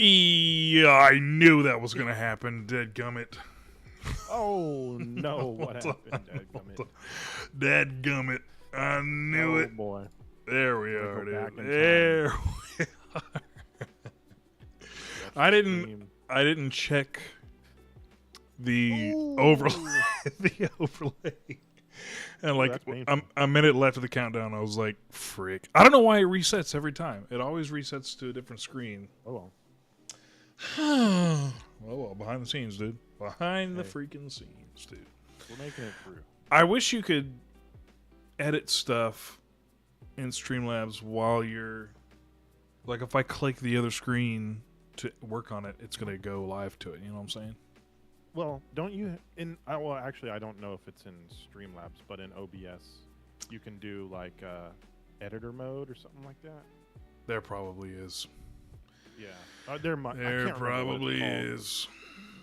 Yeah, I knew that was gonna happen. Dadgummit. Oh no! What happened, Dadgummit? Dadgummit. I knew Oh it. boy! There we Gotta are, go back dude. in There. I didn't. Stream. I didn't check the overlay. Ooh. The overlay. And Ooh, like that's painful. a minute left of the countdown, I was like, "Frick!" I don't know why it resets every time. It always resets to a different screen. Oh well. Well, behind the scenes, dude. Behind the Hey. freaking scenes, dude. We're making it through. I wish you could edit stuff in Streamlabs while you're like, if I click the other screen to work on it, it's gonna go live to it. You know what I'm saying? Well, don't you well, actually, I don't know if it's in Streamlabs, but in OBS, you can do like editor mode or something like that. There probably is. Yeah, there might. There probably is.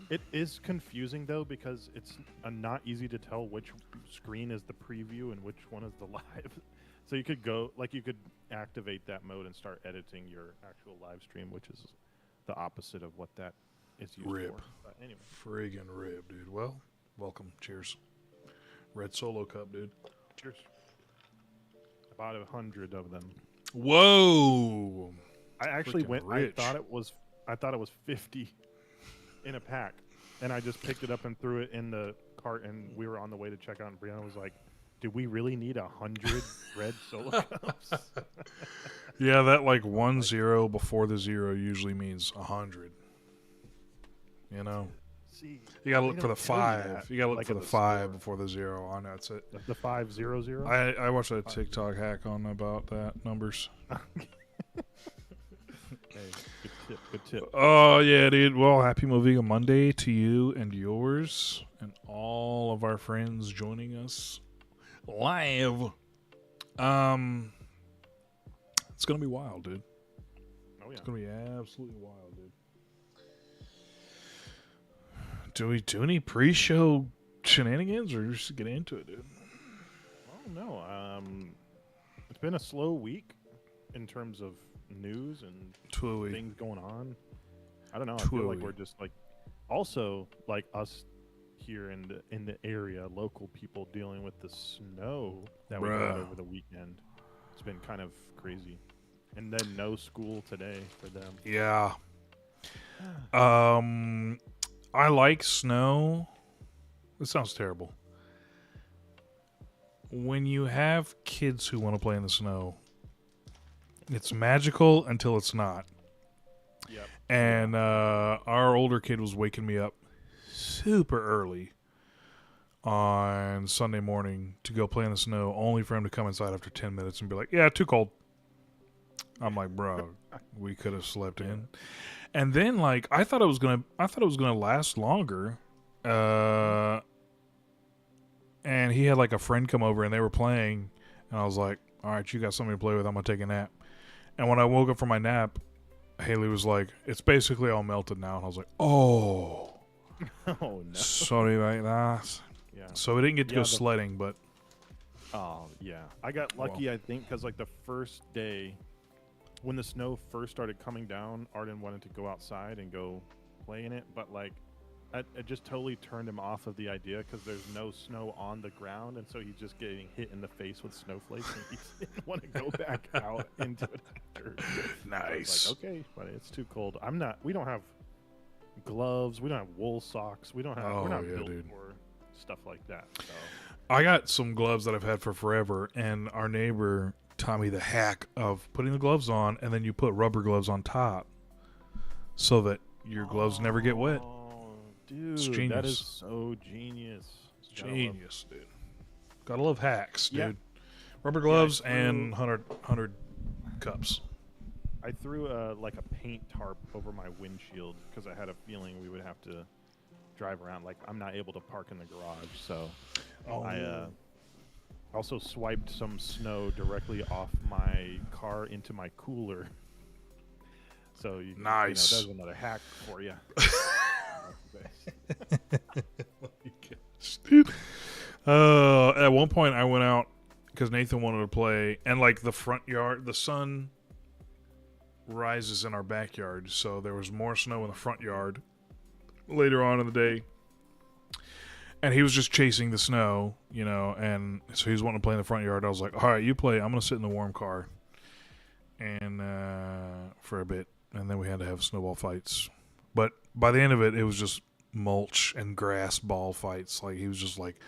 It is confusing though because it's not easy to tell which screen is the preview and which one is the live. So you could you could activate that mode and start editing your actual live stream, which is the opposite of what that is used Rip. for. But anyway, Friggin' rib, dude. Well, welcome. Cheers. Red Solo Cup, dude. cheers. About 100 of them. Whoa. I actually Frickin' went. rich. I thought it was 50 in a pack, and I just picked it up and threw it in the cart. And we were on the way to check out, and Brianna was like, "Do we really need 100 red Solo cups?" Yeah, that like 10 before the 0 usually means 100. You know, See, you gotta they look for don't the tell you 5. that, You gotta look like for at the the 5 store. before the 0. I know that's it. The 500. I watched a TikTok hack on about that numbers. Hey, good tip. Good tip. Oh yeah, dude. Well, happy Moviga Monday to you and yours and all of our friends joining us live. It's gonna be wild, dude. Oh yeah. It's gonna be absolutely wild, dude. Do we do any pre-show shenanigans or just get into it, dude? Oh no. It's been a slow week in terms of news and Tui. things going on. I don't know. I feel like Tui. we're just like, also like us here in the area, local people dealing with the snow that we got Bruh. over the weekend. It's been kind of crazy. And then no school today for them. Yeah. I like snow. This sounds terrible. When you have kids who want to play in the snow, it's magical until it's not. Yep. And our older kid was waking me up super early on Sunday morning to go play in the snow, only for him to come inside after 10 minutes and be like, "Yeah, too cold." I'm like, "Bro, we could have slept in." And then like I thought it was gonna last longer. And he had like a friend come over and they were playing, and I was like, "All right, you got something to play with. I'm gonna take a nap." And when I woke up from my nap, Haley was like, "It's basically all melted now." And I was like, "Oh, Oh no. sorry about that." Yeah. So we didn't get to Yeah, go the- sledding, but Oh yeah. I got lucky, I think, because like the first day when the snow first started coming down, Arden wanted to go outside and go play in it, but like it just totally turned him off of the idea because there's no snow on the ground, and so he's just getting hit in the face with snowflakes, and he didn't want to go back out into it after. I was nice. like, okay, but it's too cold. We don't have gloves. We don't have wool socks. We're not Oh, yeah, built dude. for stuff like that. So I got some gloves that I've had for forever, and our neighbor taught me the hack of putting the gloves on, and then you put rubber gloves on top, so that your gloves never get wet. Oh, dude, It's that genius. is so genius. It's Gotta love- genius, dude. Gotta love hacks, dude. Yeah. Rubber gloves threw- and 100 cups. I threw like a paint tarp over my windshield because I had a feeling we would have to drive around. Like I'm not able to park in the garage, so I also swiped some snow directly off my car into my cooler. So Nice. there's another hack for you. Dude. At one point I went out because Nathan wanted to play, and like the front yard, the sun rises in our backyard, so there was more snow in the front yard later on in the day. And he was just chasing the snow, and so he was wanting to play in the front yard. I was like, all right, you play. I'm going to sit in the warm car and for a bit. And then we had to have snowball fights. But by the end of it, it was just mulch and grass ball fights. Like, he was just like,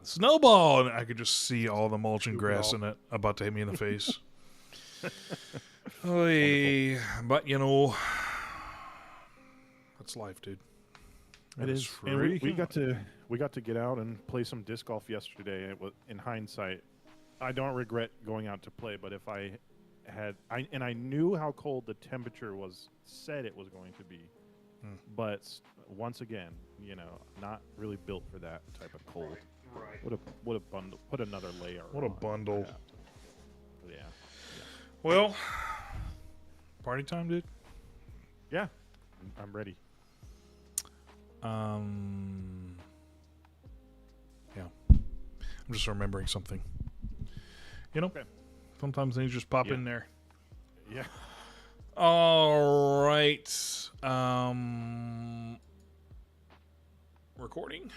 snowball! And I could just see all the mulch and grass in it about to hit me in the face. Oy. But, that's life, dude. It is. And we got to get out and play some disc golf yesterday. It was, in hindsight, I don't regret going out to play. But if I knew how cold the temperature said it was going to be, but once again, not really built for that type of cold. Right. What a bundle. Put another layer. What a bundle. Yeah. Well, party time, dude. Yeah, I'm ready. Yeah. I'm just remembering something. Okay. Sometimes things just pop in there. Yeah. All right. Recording.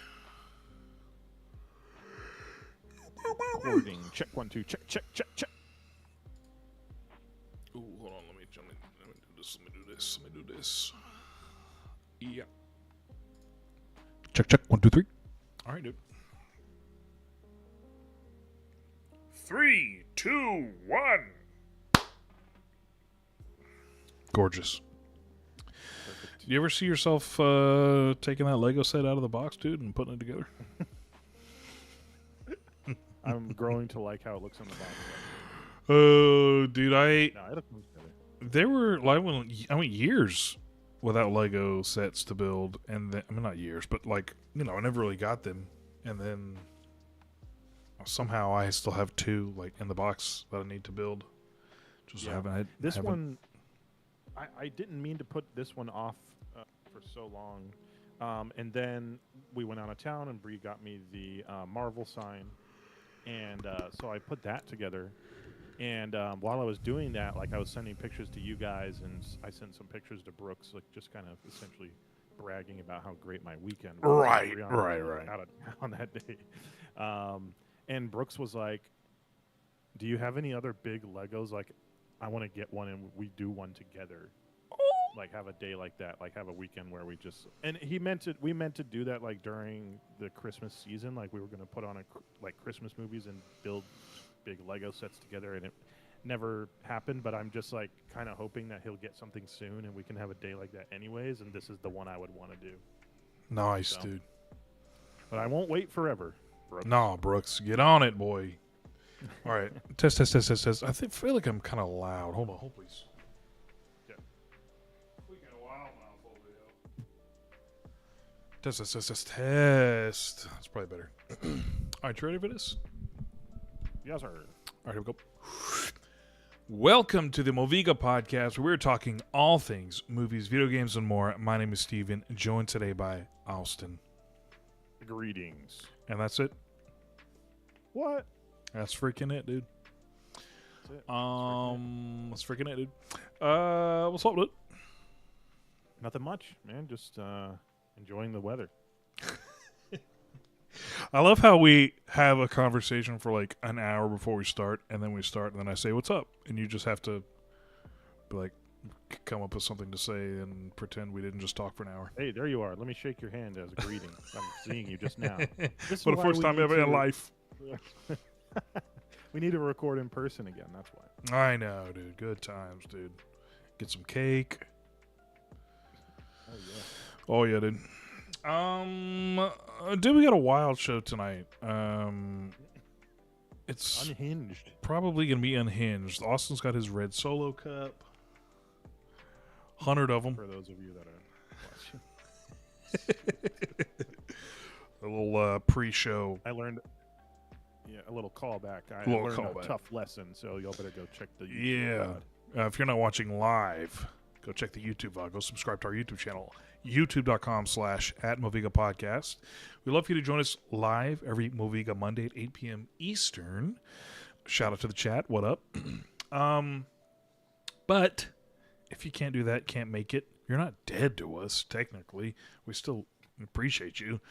Recording. Check 1 2. Check. Ooh, hold on. Let me do this. Yeah. Check. 1 2 3. All right, dude. 3 2 1. Gorgeous. Perfect. You ever see yourself taking that Lego set out of the box, dude, and putting it together? I'm growing to like how it looks on the bottom. Oh, dude, No, it looks better. there were like I went years without Lego sets to build, and then, not years, but I never really got them, and then somehow I still have 2 in the box that I need to build. Just haven't. I didn't mean to put this one off for so long, and then we went out of town, and Bree got me the Marvel sign, and so I put that together. And while I was doing that, I was sending pictures to you guys, and I sent some pictures to Brooks, just kind of essentially bragging about how great my weekend was. Right. Out of town that day. And Brooks was like, do you have any other big Legos? I want to get one, and we do one together. Have a day like that, have a weekend where we just... And we meant to do that, during the Christmas season. We were going to put on Christmas movies and build big Lego sets together, and it never happened, but I'm just kind of hoping that he'll get something soon and we can have a day like that anyways, and this is the one I would want to do. Nice, dude. But I won't wait forever, Brooks. No, Brooks, get on it, boy. All right, test. I feel like I'm kind of loud. Hold please. Yeah. Test. That's probably better. All right, you ready for this? Yes, sir. All right, here we go. Welcome to the Moviga podcast, where we're talking all things movies, video games, and more. My name is Steven, joined today by Austin. Greetings. And that's it. What? That's freaking it, dude. That's it. That's freaking it, dude. What's up, dude? Nothing much, man. Just enjoying the weather. I love how we have a conversation for an hour before we start, and then we start, and then I say, what's up? And you just have to be come up with something to say and pretend we didn't just talk for an hour. Hey, there you are. Let me shake your hand as a greeting. I'm seeing you just now. For the first time ever in life. We need to record in person again, that's why. I know, dude. Good times, dude. Get some cake. Oh, yeah. Oh, yeah, dude. Dude, we got a wild show tonight. It's unhinged. Probably gonna be unhinged. Austin's got his red Solo cup. 100 of them. For those of you that are watching. A little pre-show. I learned, a little callback. I Little learned callback. a tough lesson, so y'all better go check the YouTube. Yeah. If you're not watching live, go check the YouTube VOD. Go subscribe to our YouTube channel, youtube.com/@Moviga Podcast. We'd love for you to join us live every Moviga Monday at 8 p.m. Eastern. Shout out to the chat. What up? But if you can't do that, can't make it, you're not dead to us, technically. We still appreciate you.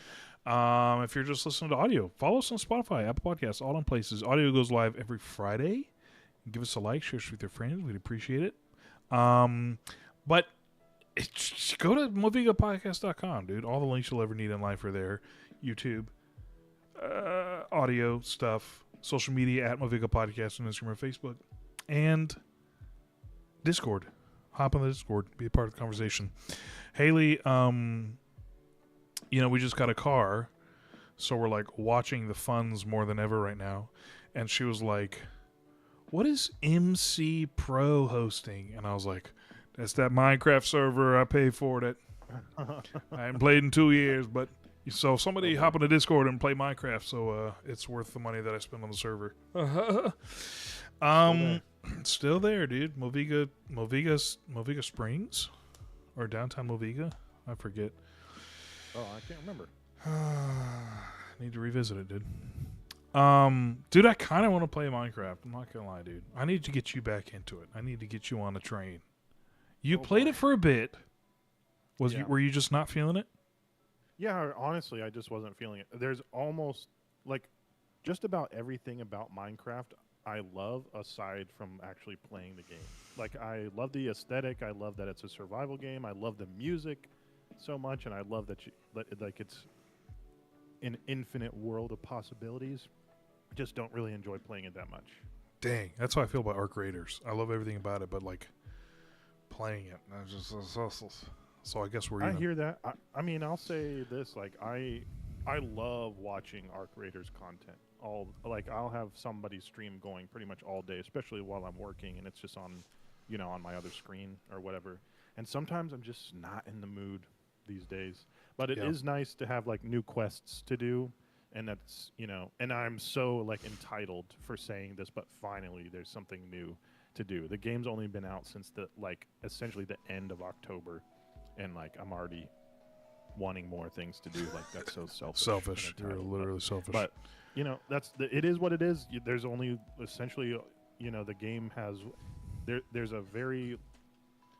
If you're just listening to audio, follow us on Spotify, Apple Podcasts, all in places. Audio goes live every Friday. Give us a like, share us with your friends. We'd appreciate it. But go to movigapodcast.com, dude. All the links you'll ever need in life are there. YouTube, audio stuff, social media at Moviga Podcast on Instagram or Facebook, and Discord. Hop on the Discord, be a part of the conversation. Haley, we just got a car, so we're like watching the funds more than ever right now. And she was like, "What is MC Pro hosting?" And I was like, "That's that Minecraft server. I pay for it. I haven't played in 2 years, but so somebody hop on the Discord and play Minecraft, so it's worth the money that I spend on the server." Still there, dude. Moviga Springs, or downtown Moviga. I forget. Oh, I can't remember. Need to revisit it, dude. Dude, I kind of want to play Minecraft. I'm not gonna lie, dude. I need to get you back into it. I need to get you on a train. You played it for a bit. Were you just not feeling it? Yeah, honestly, I just wasn't feeling it. There's almost like just about everything about Minecraft I love aside from actually playing the game. Like, I love the aesthetic. I love that it's a survival game. I love the music so much, and I love that it's an infinite world of possibilities. I just don't really enjoy playing it that much. Dang, that's how I feel about Arc Raiders. I love everything about it, but like playing it, so I guess I hear that. I mean, I'll say this: like, I love watching Arc Raiders content. I'll have somebody stream going pretty much all day, especially while I'm working, and it's just on my other screen or whatever. And sometimes I'm just not in the mood these days. But it is nice to have like new quests to do, and that's and I'm so like entitled for saying this, but finally there's something new to do. The game's only been out since essentially the end of October, and like I'm already wanting more things to do. Like, that's so selfish. Selfish. You're literally selfish. But it is what it is. There's only essentially the game has there's a very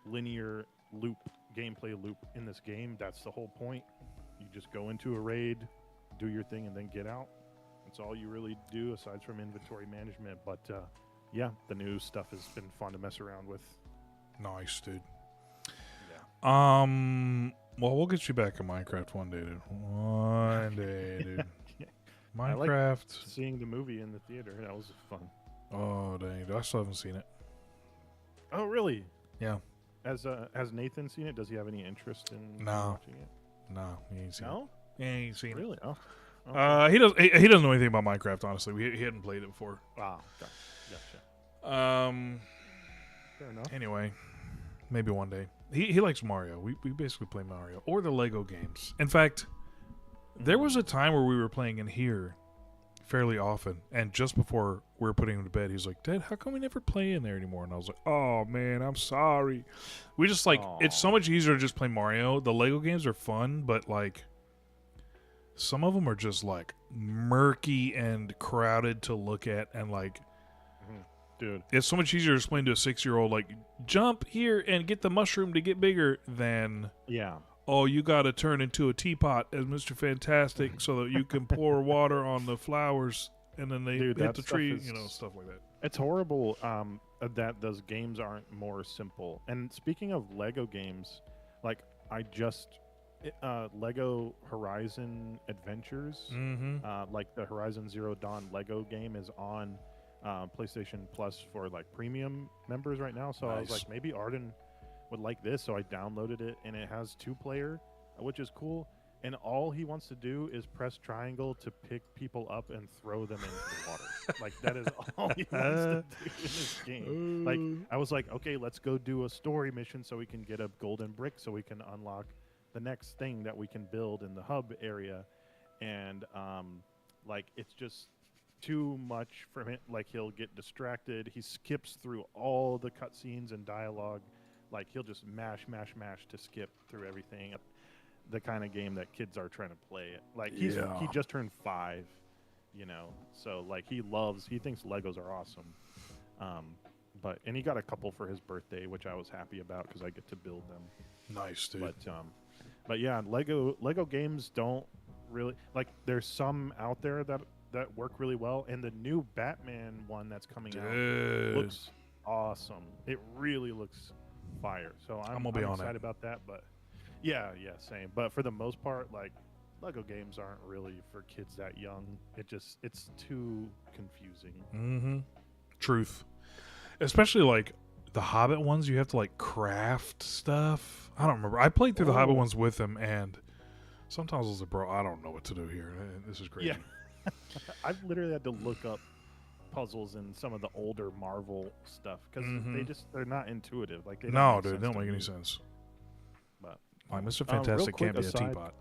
linear gameplay loop in this game. That's the whole point. You just go into a raid, do your thing, and then get out. That's all you really do aside from inventory management. But the new stuff has been fun to mess around with. Nice, dude. Yeah. Well, we'll get you back in Minecraft one day, dude. One day, dude. Minecraft. I liked seeing the movie in the theater. That was fun. Oh, dang. I still haven't seen it. Oh, really? Yeah. Has Nathan seen it? Does he have any interest in watching it? No, he ain't seen it. No? He ain't seen Really? it. Oh. Okay. He doesn't know anything about Minecraft, honestly. He hadn't played it before. Wow. Gotcha. Fair enough. Anyway, maybe one day. He likes Mario. We basically play Mario. Or the Lego games. In fact, there was a time where we were playing in here fairly often, and just before we were putting him to bed, he's like, "Dad, how come we never play in there anymore?" And I was like, "Oh man, I'm sorry." We just it's so much easier to just play Mario. The Lego games are fun, but like some of them are just like murky and crowded to look at, and like dude, it's so much easier to explain to a 6-year-old like jump here and get the mushroom to get bigger than oh, you got to turn into a teapot as Mr. Fantastic so that you can pour water on the flowers and then they hit the tree, stuff like that. It's horrible that those games aren't more simple. And speaking of Lego games, like Lego Horizon Adventures, like the Horizon Zero Dawn Lego game is on PlayStation Plus for like premium members right now. So nice. I was like, maybe Arden would like this, so I downloaded it, and it has 2-player, which is cool. And all he wants to do is press triangle to pick people up and throw them into the water. Like, that is all he wants to do in this game. Like, I was like, okay, let's go do a story mission so we can get a golden brick so we can unlock the next thing that we can build in the hub area. And like, it's just too much for him. Like, he'll get distracted. He skips through all the cutscenes and dialogue. Like, he'll just mash to skip through everything. The kind of game that kids are trying to play. Like, he just turned 5, so like he thinks Legos are awesome. And he got a couple for his birthday, which I was happy about because I get to build them. Nice, dude. But yeah, Lego games don't really like. There's some out there that work really well, and the new Batman one that's coming out Dude. looks awesome. It really looks fire. So I'm gonna be on excited it. about that. But yeah, same. But for the most part, like Lego games aren't really for kids that young. It's too confusing. Mm-hmm. Truth. Especially like the Hobbit ones, you have to like craft stuff. I don't remember. I played through the Hobbit ones with him, and sometimes I was like, bro, I don't know what to do here. This is crazy. Yeah. I've literally had to look up puzzles in some of the older Marvel stuff because they're not intuitive. Like they No, don't dude, they don't make any me. sense. But Like Mr. Fantastic quick can't be a aside, teapot.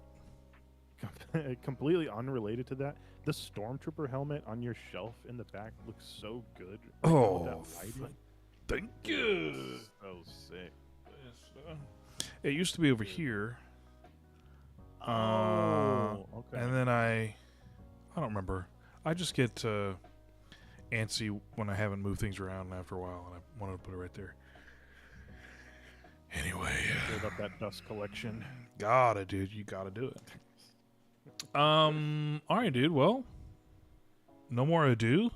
completely unrelated to that, the Stormtrooper helmet on your shelf in the back looks so good. Oh, thank you. So sick. It used to be over here. Okay. And then I don't remember. I just get antsy when I haven't moved things around after a while, and I wanted to put it right there. Anyway, build up that dust collection. Gotta, dude. You gotta do it. All right, dude. Well, no more ado.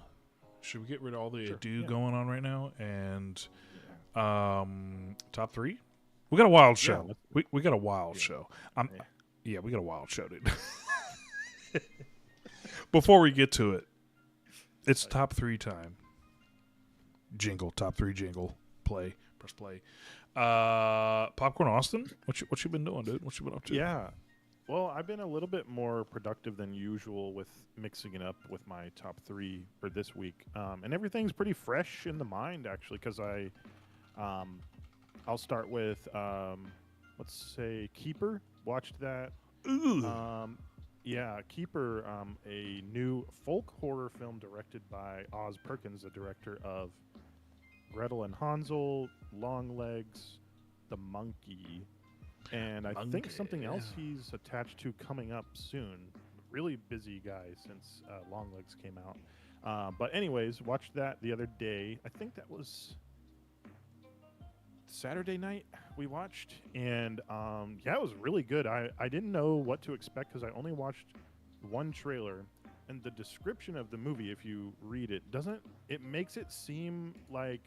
Should we get rid of all the ado going on right now? And top three. We got a wild show. We got a wild show. We got a wild show, dude. Before we get to it, it's top three time. Jingle, top three jingle. Play, press play. Popcorn Austin, what you been doing, dude? What you been up to? Yeah. Well, I've been a little bit more productive than usual with mixing it up with my top three for this week, and everything's pretty fresh in the mind actually. Because I'll start with let's say Keeper. Watched that. Ooh. Yeah, Keeper, a new folk horror film directed by Oz Perkins, the director of Gretel and Hansel, Longlegs, The Monkey, and I think something else he's attached to coming up soon. Really busy guy since Longlegs came out. But anyways, watched that the other day. I think that was Saturday night we watched, and it was really good. I didn't know what to expect because I only watched one trailer, and the description of the movie, if you read it, it makes it seem like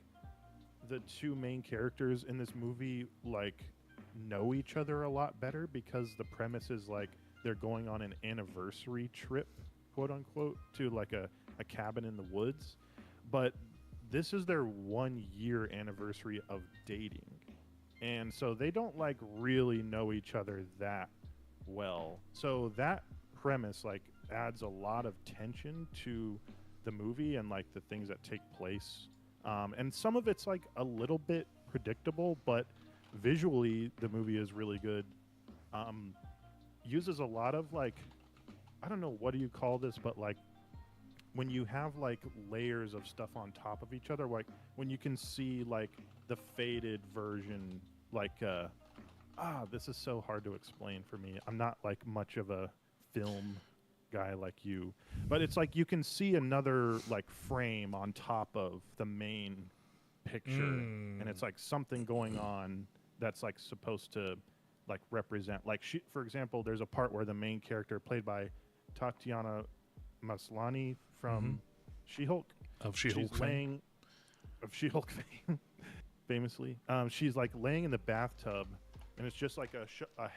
the two main characters in this movie like know each other a lot better, because the premise is like they're going on an anniversary trip, quote unquote, to like a cabin in the woods, but this is their 1 year anniversary of dating. And so they don't like really know each other that well. So that premise like adds a lot of tension to the movie and like the things that take place. And some of it's like a little bit predictable, but visually the movie is really good. Uses a lot of like, I don't know, what do you call this, but like when you have like layers of stuff on top of each other, like when you can see like the faded version, like this is so hard to explain for me. I'm not like much of a film guy like you, but it's like you can see another like frame on top of the main picture, and it's like something going on that's like supposed to like represent, like for example, there's a part where the main character, played by Tatiana Maslany from She-Hulk, of She-Hulk fame. Of She-Hulk fame, famously. She's like laying in the bathtub, and it's just like a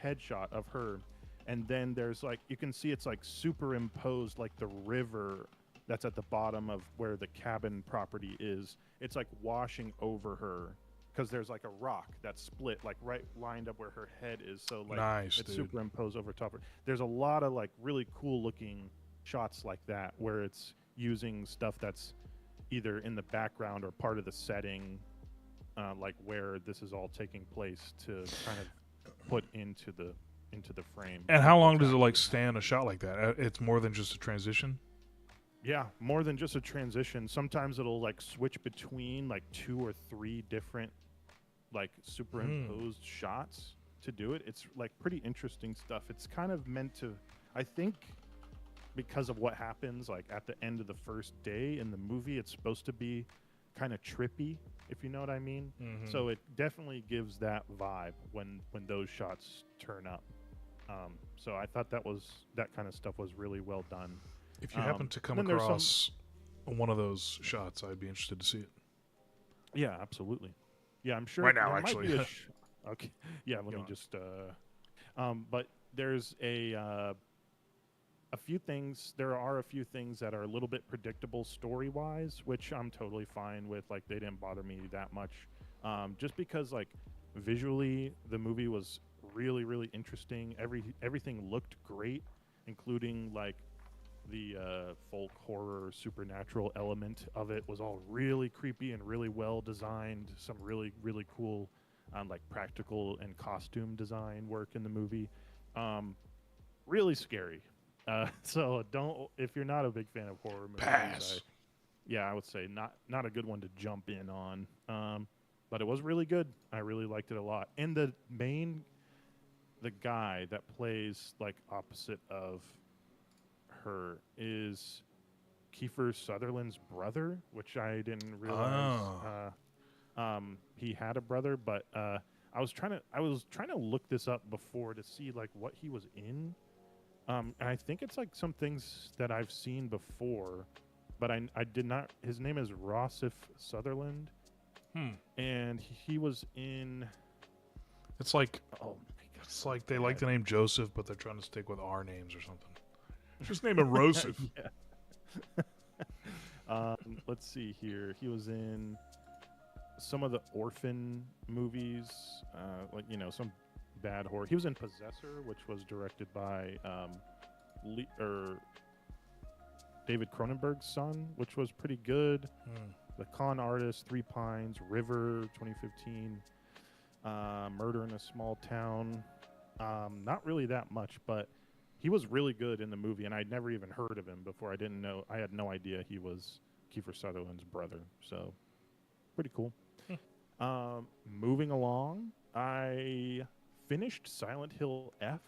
headshot of her, and then there's like, you can see it's like superimposed, like the river that's at the bottom of where the cabin property is. It's like washing over her, because there's like a rock that's split, like right lined up where her head is. So like nice, it's dude. superimposed over top of her. There's a lot of like really cool looking shots like that, where it's using stuff that's either in the background or part of the setting, like where this is all taking place, to kind of put into the frame. And how long does it like stand a shot like that? It's more than just a transition? Yeah, more than just a transition. Sometimes it'll like switch between like 2 or 3 different like superimposed shots to do it. It's like pretty interesting stuff. It's kind of meant to, I think, because of what happens like at the end of the first day in the movie, it's supposed to be kind of trippy, if you know what I mean. Mm-hmm. So it definitely gives that vibe when those shots turn up. So I thought that kind of stuff was really well done. If you happen to come Then there's some, across one of those shots, I'd be interested to see it. yeah, absolutely. Yeah, I'm sure Right now, there actually. might be a. Okay, yeah. Let Go me on. just. But there's a few things. There are a few things that are a little bit predictable story wise, which I'm totally fine with. Like they didn't bother me that much, just because like visually the movie was really interesting. Everything looked great, including like the folk horror supernatural element of it was all really creepy and really well designed. Some really cool like practical and costume design work in the movie. Really scary. So don't, if you're not a big fan of horror movies, Pass. I would say not a good one to jump in on. But it was really good. I really liked it a lot. And the guy that plays like opposite of her is Kiefer Sutherland's brother, which I didn't realize. Oh. He had a brother, but I was trying to look this up before to see like what he was in. And I think it's like some things that I've seen before, but I did not. His name is Rossif Sutherland, and he was in. It's like Oh my god! it's like they like the name Joseph, but they're trying to stick with our names or something. Just name him Rosef. Let's see here. He was in some of the orphan movies, like some bad horror. He was in Possessor, which was directed by David Cronenberg's son, which was pretty good. The Con Artist, Three Pines, River, 2015, Murder in a Small Town. Not really that much, but he was really good in the movie, and I'd never even heard of him before. I had no idea he was Kiefer Sutherland's brother. So, pretty cool. Moving along, I finished Silent Hill F,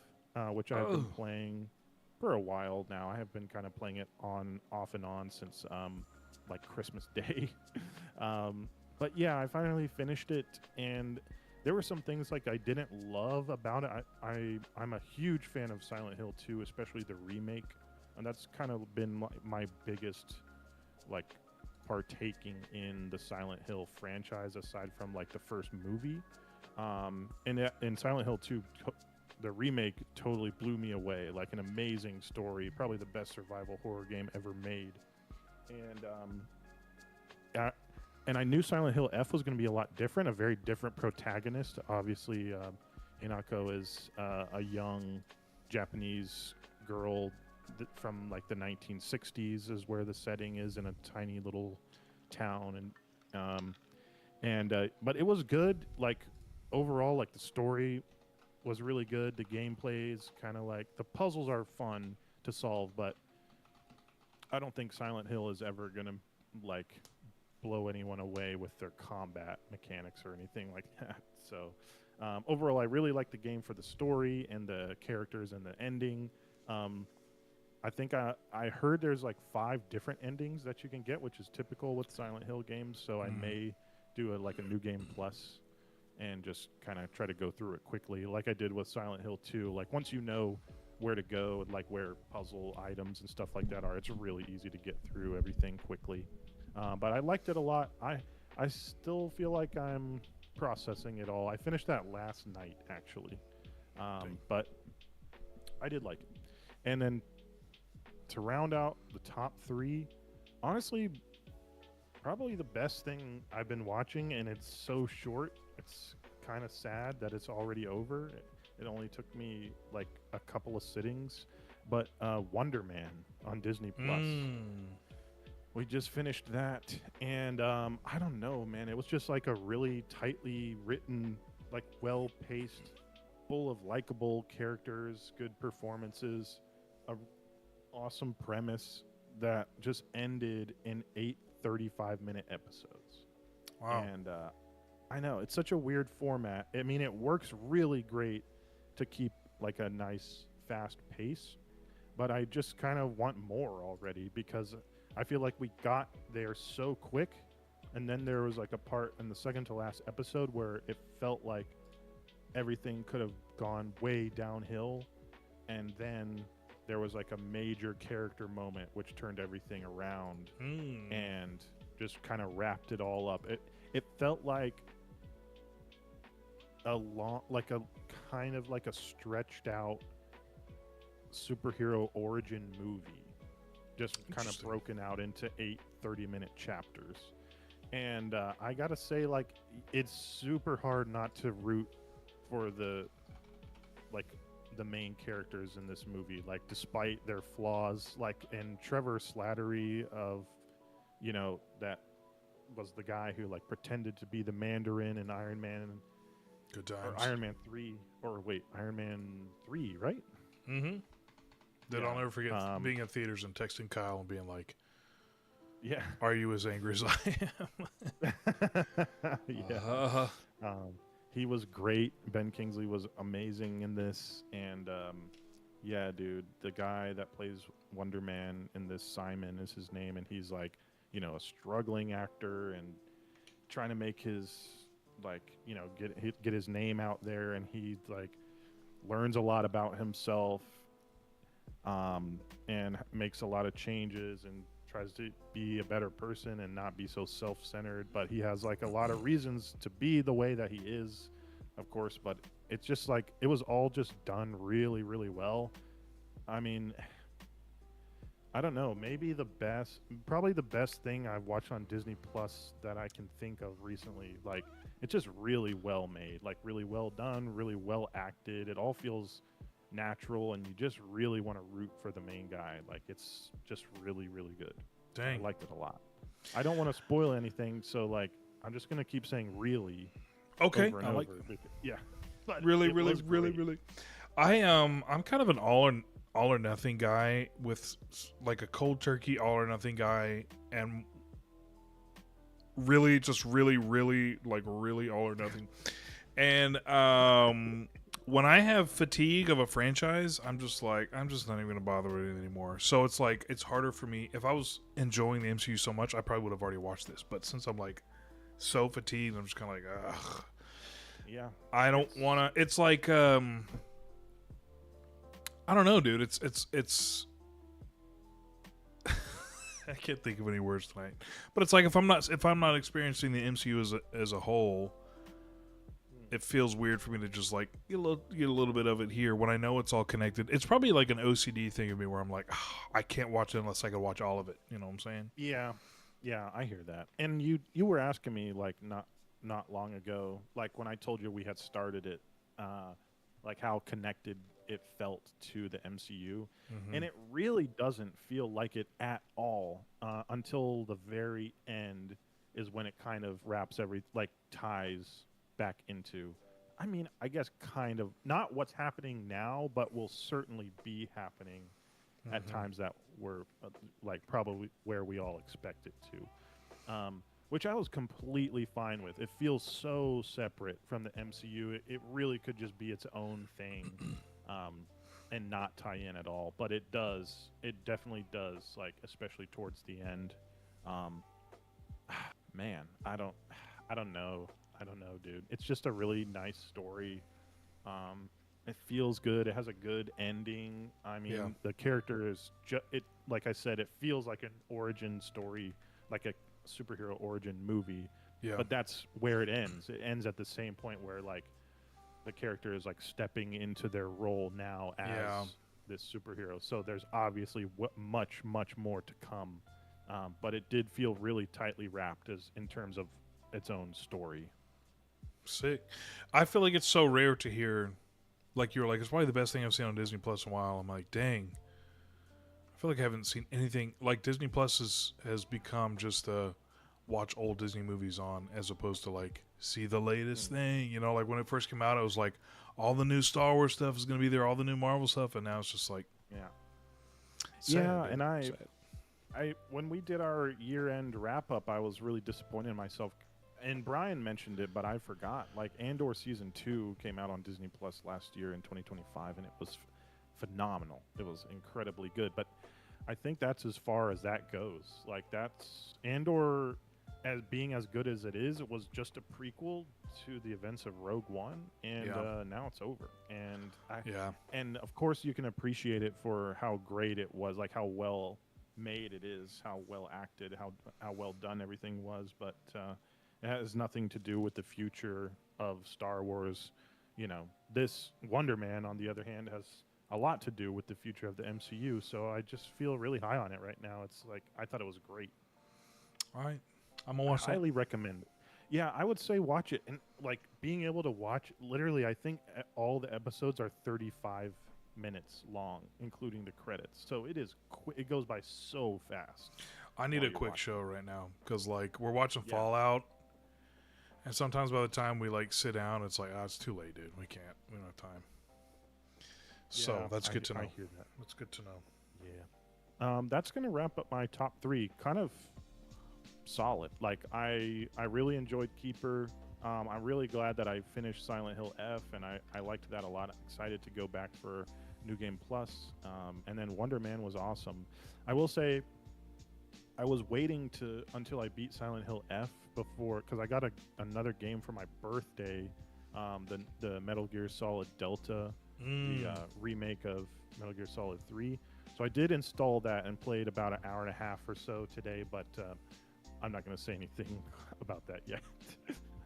which I've been playing for a while now. I have been kind of playing it off and on since like Christmas Day. But yeah, I finally finished it, and there were some things like I didn't love about it. I'm a huge fan of Silent Hill 2, especially the remake, and that's kind of been my biggest like partaking in the Silent Hill franchise aside from like the first movie. And Silent Hill 2, the remake totally blew me away. Like an amazing story, probably the best survival horror game ever made. And I knew Silent Hill F was going to be a lot different, a very different protagonist. Obviously, Hinako is a young Japanese girl from like the 1960s is where the setting is, in a tiny little town, but it was good. Like overall, like the story was really good. The gameplay is kind of like, the puzzles are fun to solve, but I don't think Silent Hill is ever gonna like blow anyone away with their combat mechanics or anything like that. So overall, I really like the game for the story and the characters and the ending. I think I heard there's like 5 different endings that you can get, which is typical with Silent Hill games. So I may do a New Game Plus and just kind of try to go through it quickly, like I did with Silent Hill 2. Like once you know where to go and like where puzzle items and stuff like that are, it's really easy to get through everything quickly. But I liked it a lot. I still feel like I'm processing it all. I finished that last night actually, but I did like it. And then to round out the top 3, honestly, probably the best thing I've been watching, and it's so short. It's kind of sad that it's already over. It only took me like a couple of sittings, but Wonder Man on Disney Plus. We just finished that, and I don't know, man. It was just like a really tightly written, like well-paced, full of likable characters, good performances, a awesome premise that just ended in 8 35-minute episodes. Wow. And I know it's such a weird format. I mean, it works really great to keep like a nice fast pace, but I just kind of want more already, because I feel like we got there so quick, And then there was like a part in the second to last episode where it felt like everything could have gone way downhill, and then there was like a major character moment which turned everything around and just kind of wrapped it all up. It felt like a long, like a kind of like a stretched out superhero origin movie, just kind of broken out into 8 30-minute chapters. And I gotta say, like, it's super hard not to root for the main characters in this movie, like, despite their flaws. Like, and Trevor Slattery of, that was the guy who like pretended to be the Mandarin in Iron Man. Good times. Or Iron Man 3, or wait, Iron Man 3, right? Mm-hmm. That Yeah. I'll never forget being in theaters and texting Kyle and being like, Yeah. "Are you as angry as I am?" Yeah. He was great. Ben Kingsley was amazing in this. And yeah, dude, the guy that plays Wonder Man in this, Simon is his name, and he's like, a struggling actor and trying to make his, like, get his name out there, and he like learns a lot about himself, and makes a lot of changes and tries to be a better person and not be so self-centered. But he has like a lot of reasons to be the way that he is, of course. But it's just like, it was all just done really, really well. I mean, I don't know, probably the best thing I've watched on Disney Plus that I can think of recently. Like, it's just really well made, like really well done, really well acted. It all feels natural, and you just really want to root for the main guy. Like, it's just really, really good. Dang. I liked it a lot. I don't want to spoil anything, so like, I'm just gonna keep saying really. Okay. Over and over. Yeah. But really, it really, was really, great. really. I'm kind of an all or nothing guy, with like a cold turkey all or nothing guy, and really just really, really, like, really all or nothing. And when I have fatigue of a franchise, I'm just not even gonna bother with it anymore. So it's like, it's harder for me. If I was enjoying the MCU so much, I probably would have already watched this. But since I'm like so fatigued, I'm just kind of like, ugh. Yeah. I don't want to. It's like, I don't know, dude. It's. I can't think of any words tonight. But it's like, if I'm not experiencing the MCU as a whole, it feels weird for me to just like get a little bit of it here when I know it's all connected. It's probably like an OCD thing of me where I'm like, oh, I can't watch it unless I can watch all of it. You know what I'm saying? Yeah. Yeah, I hear that. And you were asking me like not long ago, like when I told you we had started it, like how connected it felt to the MCU. And it really doesn't feel like it at all until the very end is when it kind of wraps ties back into, I mean, I guess kind of not what's happening now, but will certainly be happening at times that were like probably where we all expect it to. Which I was completely fine with. It feels so separate from the MCU. It really could just be its own thing, and not tie in at all. But it does. It definitely does. Like, especially towards the end. Man, I don't know. I don't know, dude. It's just a really nice story. It feels good. It has a good ending. I mean, the character is like I said, it feels like an origin story, like a superhero origin movie. Yeah. But that's where it ends. It ends at the same point where like the character is like stepping into their role now as this superhero. So there's obviously much more to come. But it did feel really tightly wrapped in terms of its own story. Sick. I feel like it's so rare to hear, like you were like, it's probably the best thing I've seen on Disney Plus in a while. I'm like, dang. I feel like I haven't seen anything. Like, Disney Plus has become just watch old Disney movies on, as opposed to like see the latest thing. You know, like when it first came out, it was like all the new Star Wars stuff is going to be there, all the new Marvel stuff, and now it's just like, sad, yeah. dude. And Sad. I when we did our year-end wrap-up, I was really disappointed in myself. And Brian mentioned it, but I forgot. Like, Andor Season 2 came out on Disney Plus last year in 2025, and it was phenomenal. It was incredibly good. But I think that's as far as that goes. Like, that's Andor as being as good as it was just a prequel to the events of Rogue One, and now it's over. And and of course you can appreciate it for how great it was, like how well made it is, how well acted, how well done everything was. But it has nothing to do with the future of Star Wars. You know, this Wonder Man, on the other hand, has a lot to do with the future of the MCU. So I just feel really high on it right now. It's like I thought it was great. All right, I'm gonna watch I highly recommend it. Yeah, I would say watch it, and like being able to watch literally, I think all the episodes are 35 minutes long, including the credits. So it is it goes by so fast. I need a quick show right now because like we're watching Fallout, and sometimes by the time we like sit down, it's like, it's too late, dude. We can't. We don't have time. So that's good to know. I hear that. That's good to know. Yeah. That's gonna wrap up my top 3. Kind of solid. Like I really enjoyed Keeper. I'm really glad that I finished Silent Hill F, and I liked that a lot. Excited to go back for New Game Plus. And then Wonder Man was awesome. I will say I was waiting until I beat Silent Hill F before, because I got another game for my birthday, the Metal Gear Solid Delta, the remake of Metal Gear Solid 3. So I did install that and played about an hour and a half or so today, but I'm not going to say anything about that yet.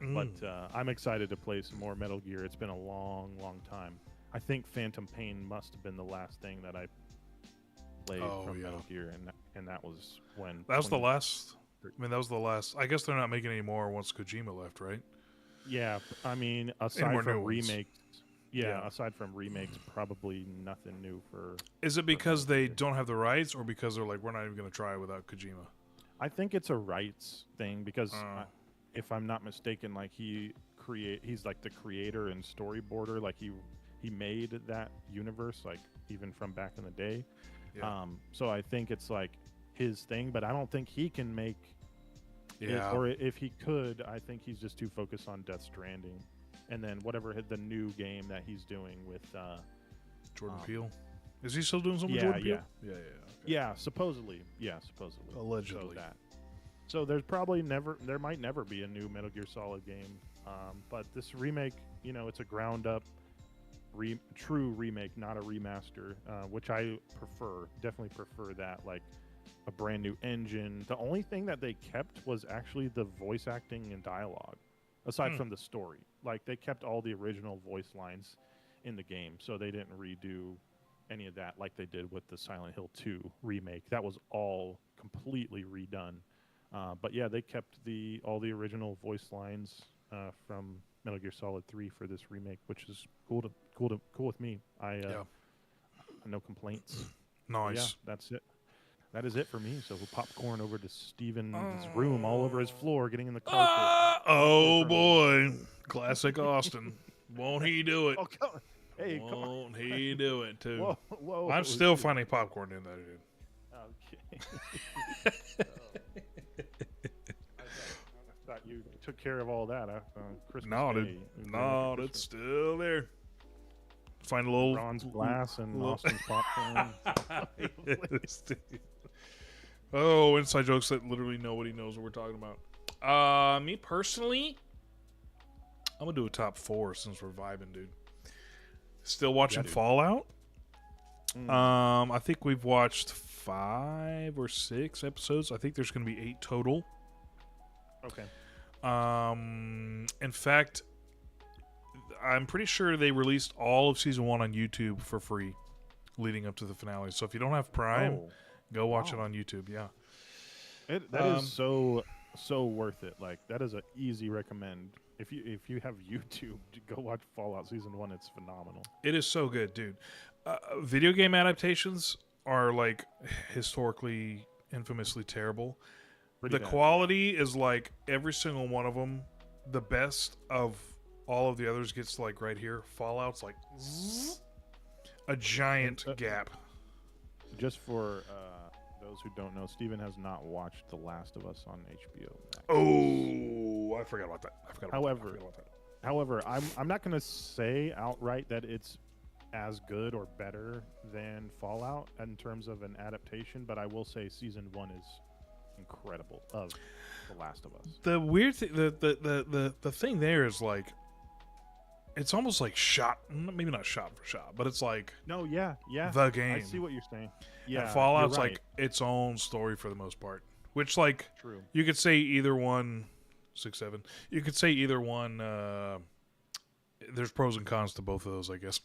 But I'm excited to play some more Metal Gear. It's been a long, long time. I think Phantom Pain must have been the last thing that I played from Metal Gear, and that was when... That was the last... I mean, that was the last... I guess they're not making any more once Kojima left, right? Yeah, I mean, aside from remakes... Yeah, aside from remakes, probably nothing new for... Is it because they don't have the rights, or because they're like, we're not even going to try it without Kojima? I think it's a rights thing, because if I'm not mistaken, like he's like the creator and storyboarder. Like he made that universe, like even from back in the day. Yeah. So I think it's like his thing, but I don't think he can make it, or if he could, I think he's just too focused on Death Stranding. And then whatever the new game that he's doing with Jordan Peele. Is he still doing something with Jordan Peele? Yeah. Okay. Yeah, supposedly. Yeah, supposedly. Allegedly. So there's there might never be a new Metal Gear Solid game. But this remake, it's a ground up true remake, not a remaster, which I prefer. Definitely prefer that. Like a brand new engine. The only thing that they kept was actually the voice acting and dialogue, aside from the story. Like they kept all the original voice lines in the game, so they didn't redo any of that like they did with the Silent Hill 2 remake. That was all completely redone. But yeah, they kept all the original voice lines from Metal Gear Solid 3 for this remake, which is cool with me. No complaints. Nice. Yeah, that's it. That is it for me. So we'll popcorn over to Steven's room, all over his floor, getting in the carpet. Oh boy, classic Austin. Won't he do it? Oh, come on. Hey, won't he do it too? Whoa. I'm still finding popcorn in there, dude. Okay. I thought you took care of all that on Christmas Day. No, it's still there. Find a little bronze glass and Austin's popcorn. Yes, oh, inside jokes that literally nobody knows what we're talking about. Me personally, I'm gonna do a top 4 since we're vibing, dude. Still watching Fallout. I think we've watched 5 or 6 episodes. I think there's gonna be 8 total. Okay. In fact, I'm pretty sure they released all of season 1 on YouTube for free leading up to the finale. So if you don't have Prime, go watch it on YouTube. Yeah. That is so worth it. Like that is an easy recommend. If you have YouTube, go watch Fallout season 1. It's phenomenal. It is so good, dude. Video game adaptations are like historically, infamously terrible. The quality is like every single one of them. The best of all of the others gets like right here. Fallout's like a giant gap. Just for those who don't know, Steven has not watched The Last of Us on HBO Max. Oh, I forgot about that. However, I'm not going to say outright that it's as good or better than Fallout in terms of an adaptation, but I will say season 1 is incredible of The Last of Us. The weird thing, the thing there is like, it's almost like shot, maybe not shot for shot, but it's like No, yeah, the game. I see what you're saying. Yeah, And Fallout's you're right. like its own story for the most part, which like True. you could say either one, 6-7. You could say either one. There's pros and cons to both of those, I guess.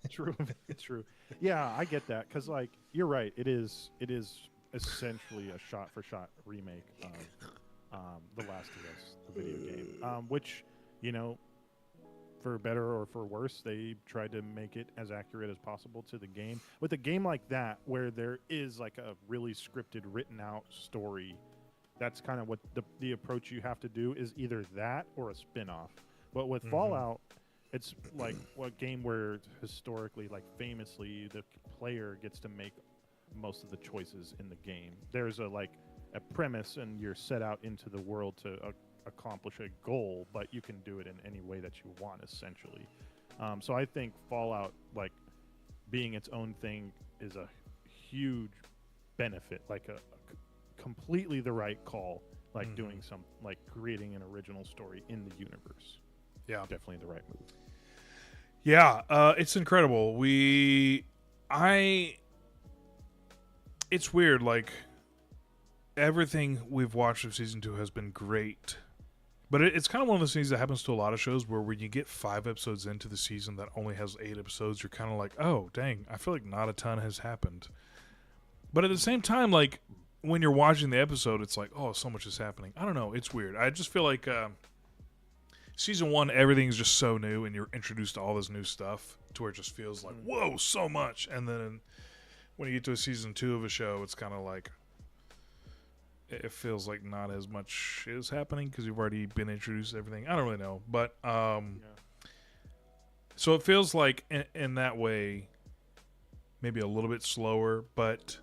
True. True. Yeah, I get that because like you're right. It is essentially a shot for shot remake of The Last of Us, the video game, which for better or for worse, they tried to make it as accurate as possible to the game. With a game like that, where there is like a really scripted, written out story, that's kind of what the approach you have to do is either that or a spin-off. But with Fallout, it's like a game where historically, like famously, the player gets to make most of the choices in the game. There's a premise, and you're set out into the world to accomplish a goal, but you can do it in any way that you want, essentially. So I think Fallout, like being its own thing, is a huge benefit, like a completely the right call, like doing like creating an original story in the universe. Yeah, definitely the right move. Yeah, it's incredible. It's weird. Like everything we've watched of season 2 has been great. But it's kind of one of those things that happens to a lot of shows where when you get 5 episodes into the season that only has 8 episodes, you're kind of like, oh, dang, I feel like not a ton has happened. But at the same time, like, when you're watching the episode, it's like, oh, so much is happening. I don't know. It's weird. I just feel like season 1, everything's just so new, and you're introduced to all this new stuff to where it just feels like, whoa, so much. And then when you get to a season 2 of a show, it's kind of like, it feels like not as much is happening because you've already been introduced to everything. I don't really know. But, so it feels like in that way, maybe a little bit slower, but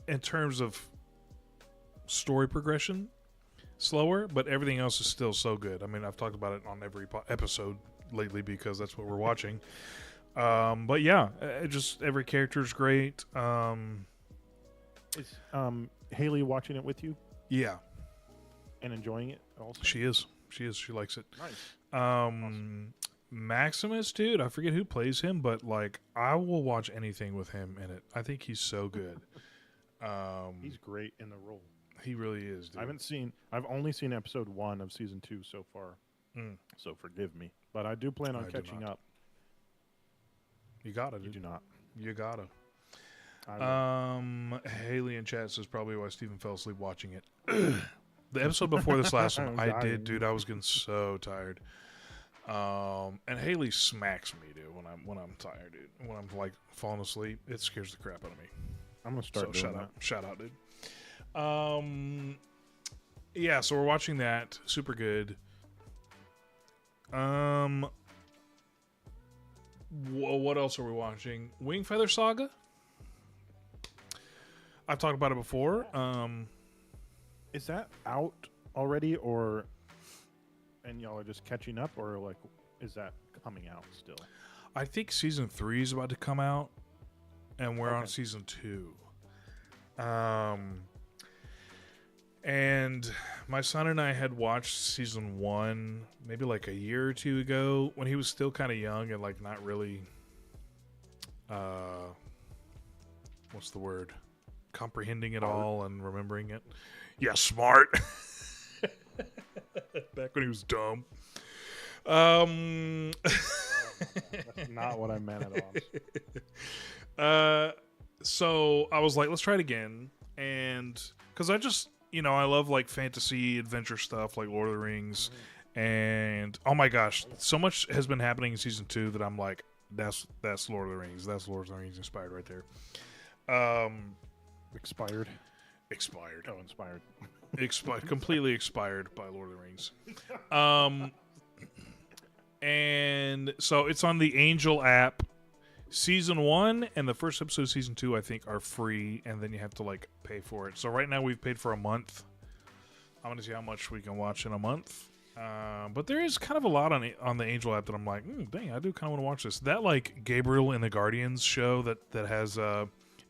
in terms of story progression, slower, but everything else is still so good. I mean, I've talked about it on every episode lately because that's what we're watching. But yeah, just every character is great. Is Haley watching it with you Yeah, and enjoying it also? she is. She likes it. Nice. Awesome. Maximus, dude, I forget who plays him, but like I will watch anything with him in it. I think he's so good. He's great in the role. He really is, dude. I've only seen episode 1 of season 2 so far. So forgive me, but I do plan on catching up. You gotta, dude. You do not. You gotta. Haley in chat says probably why Steven fell asleep watching it. The episode before this last one, I did, dude. I was getting so tired. And Haley smacks me, dude, when I'm tired, dude. When I'm like falling asleep, it scares the crap out of me. I'm gonna start doing that. Shout out, dude. Yeah, so we're watching that. Super good. What else are we watching? Wingfeather Saga. I've talked about it before. Is that out already, and y'all are just catching up, or like, is that coming out still? I think season 3 is about to come out, and we're on season 2. And my son and I had watched season 1 maybe like a year or 2 ago when he was still kind of young and like not really, what's the word? Comprehending it all and remembering it. Yeah, smart. Back when he was dumb. That's not what I meant at all. So I was like, let's try it again. And because I just, I love like fantasy adventure stuff like Lord of the Rings. And oh my gosh, so much has been happening in season 2 that I'm like, that's Lord of the Rings. That's Lord of the Rings inspired right there. Expired. Oh, inspired. Completely expired by Lord of the Rings. And so it's on the Angel app. Season 1 and the first episode of season 2, I think, are free, and then you have to like pay for it. So right now we've paid for a month. I'm gonna see how much we can watch in a month. But there is kind of a lot on the Angel app that I'm like, dang, I do kind of want to watch this. That like Gabriel and the Guardians show that has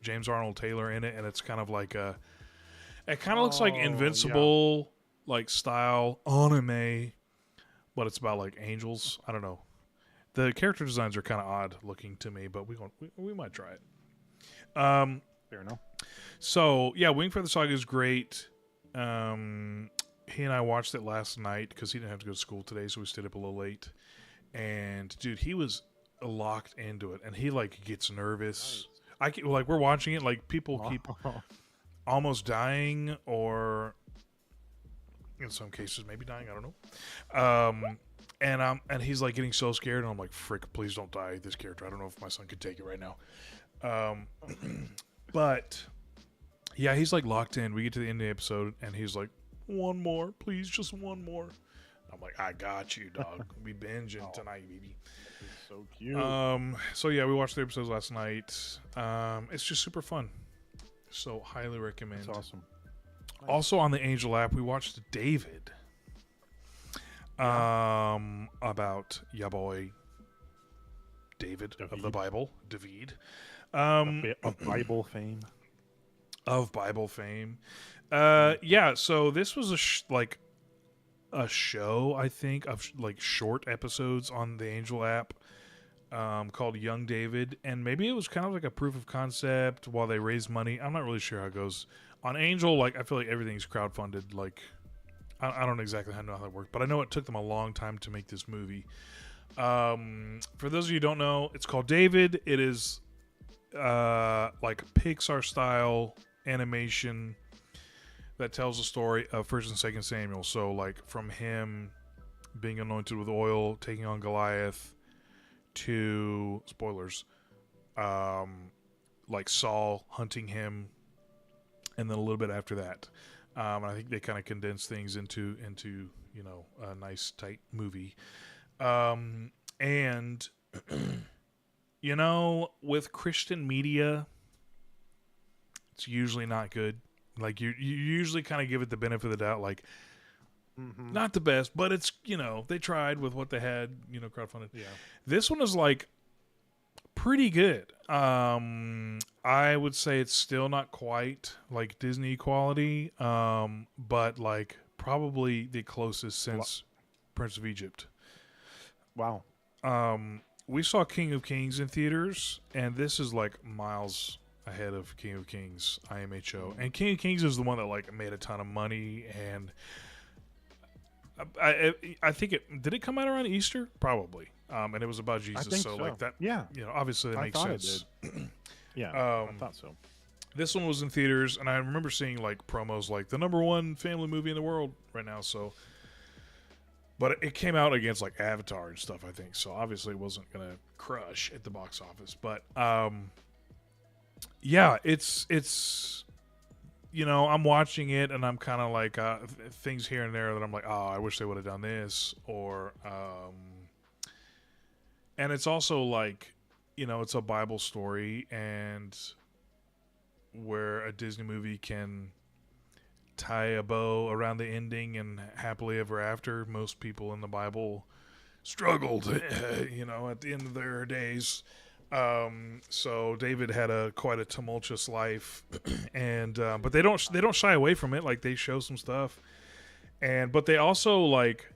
James Arnold Taylor in it, and it's kind of like It kind of looks like Yeah. Invincible, like style anime, but it's about like angels. I don't know. The character designs are kind of odd looking to me, but we might try it. Fair enough. So yeah, Wing for the Saga is great. He and I watched it last night because he didn't have to go to school today, so we stayed up a little late. And dude, he was locked into it, and he like gets nervous. Like we're watching it, like people keep almost dying, or in some cases maybe dying. I don't know. And he's like getting so scared, and I'm like, frick, please don't die, this character. I don't know if my son could take it right now. But yeah, he's like locked in. We get to the end of the episode, and he's like, one more, please, just one more. I'm like, I got you, dog. We binging tonight, baby. It's so cute. So yeah, we watched the episodes last night. It's just super fun. So highly recommend. It's awesome. Also on the Angel app, we watched David. About ya boy David of the Bible, David. Of Bible fame. Of Bible fame. Yeah, so this was a show, I think, of like short episodes on the Angel app, called Young David, and maybe it was kind of like a proof of concept while they raised money. I'm not really sure how it goes. On Angel, like I feel like everything's crowdfunded. Like I don't exactly know how that worked, but I know it took them a long time to make this movie. For those of you who don't know, it's called David. It is like Pixar style animation that tells the story of 1st and 2nd Samuel. So like from him being anointed with oil, taking on Goliath, to spoilers, like Saul hunting him, and then a little bit after that. And I think they kind of condense things into a nice tight movie. And with Christian media, it's usually not good. Like you usually kind of give it the benefit of the doubt, like not the best, but it's they tried with what they had, crowdfunded. Yeah. This one is like pretty good. I would say it's still not quite like Disney quality, but like probably the closest since Prince of Egypt. Wow. We saw King of Kings in theaters, and this is like miles ahead of King of Kings IMHO. And King of Kings is the one that like made a ton of money, and I think did it come out around Easter? Probably. And it was about Jesus, I think so. like that. Yeah. Obviously that makes sense. It did. Yeah, I thought so. This one was in theaters, and I remember seeing like promos like the #1 family movie in the world right now. So, but it came out against like Avatar and stuff, I think. So obviously it wasn't gonna crush at the box office. But yeah, it's I'm watching it, and I'm kind of like things here and there that I'm like, oh, I wish they would have done this, or and it's also like, it's a Bible story, and where a Disney movie can tie a bow around the ending and happily ever after. Most people in the Bible struggled, at the end of their days. So David had quite a tumultuous life, and but they don't shy away from it. Like they show some stuff, but they also like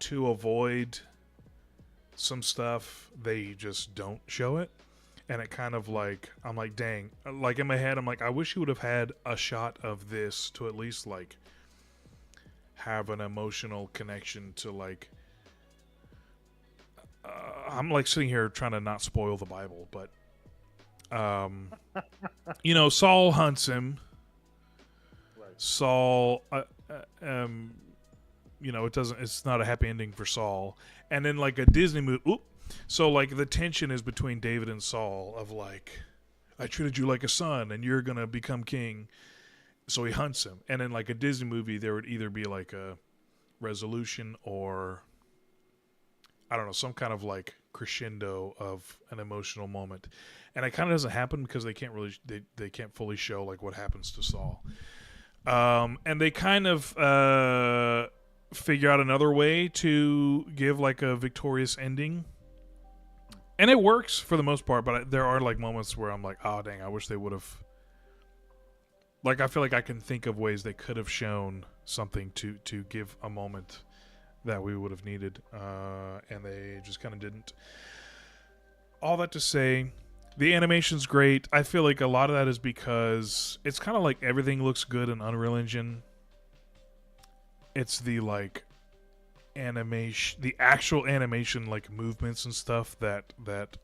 to avoid some stuff, they just don't show it. And it kind of like, I'm like, dang, like in my head, I'm like, I wish you would have had a shot of this to at least like have an emotional connection to like, I'm like sitting here trying to not spoil the Bible, but Saul hunts him. Right. Saul, it's not a happy ending for Saul. And then like a Disney movie, so like the tension is between David and Saul of like, I treated you like a son and you're going to become king. So he hunts him. And in like a Disney movie, there would either be like a resolution or, I don't know, some kind of like crescendo of an emotional moment. And it kind of doesn't happen because they can't really, they can't fully show like what happens to Saul. And they kind of figure out another way to give like a victorious ending. And it works for the most part, but there are like moments where I'm like, oh dang, I wish they would have like I feel like I can think of ways they could have shown something to give a moment that we would have needed, and they just kind of didn't. All that to say, the animation's great. I feel like a lot of that is because it's kind of like everything looks good in Unreal Engine. It's the like animation, the actual animation, like movements and stuff that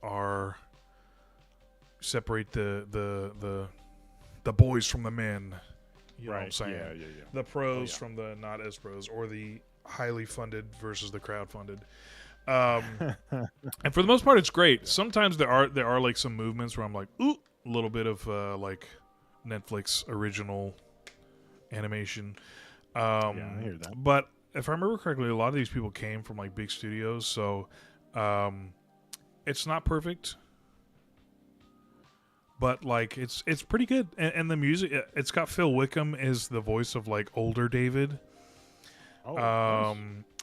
are separate the boys from the men. You know what I'm saying? Yeah. The pros from the not as pros, or the highly funded versus the crowd funded. And for the most part, it's great. Sometimes there are like some movements where I'm like, ooh, a little bit of like Netflix original animation. I hear that. But if I remember correctly, a lot of these people came from like big studios, so it's not perfect, but like it's pretty good. And the music, it's got Phil Wickham is the voice of like older David. Oh, nice.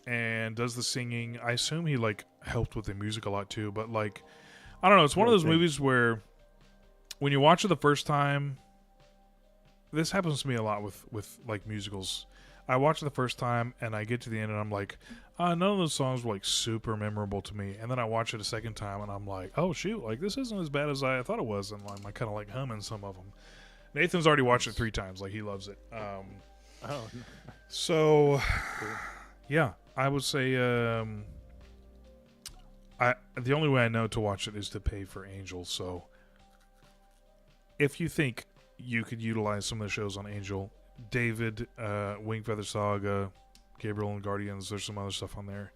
And does the singing. I assume he like helped with the music a lot too, but like I don't know, it's one of those movies where when you watch it the first time, this happens to me a lot with like musicals. I watch it the first time and I get to the end and I'm like, none of those songs were like super memorable to me. And then I watch it a second time and I'm like, oh shoot, like this isn't as bad as I thought it was. And I'm kind of like humming some of them. Nathan's already watched it 3 times, like he loves it. So yeah, I would say the only way I know to watch it is to pay for Angel. So if you think you could utilize some of the shows on Angel, David, Wingfeather Saga, Gabriel and Guardians, there's some other stuff on there.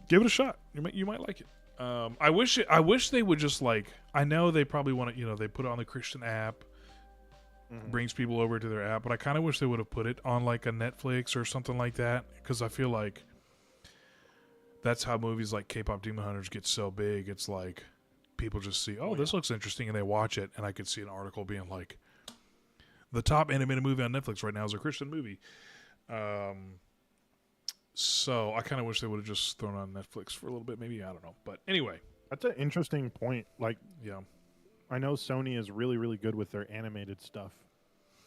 Give it a shot. You might like it. I wish they would just like. I know they probably want to. They put it on the Christian app, brings people over to their app, but I kind of wish they would have put it on like a Netflix or something like that, because I feel like that's how movies like K-pop Demon Hunters get so big. It's like people just see, this looks interesting, and they watch it, and I could see an article being like, the top animated movie on Netflix right now is a Christian movie. So I kind of wish they would have just thrown it on Netflix for a little bit. Maybe, I don't know. But anyway. That's an interesting point. Like, yeah, I know Sony is really, really good with their animated stuff,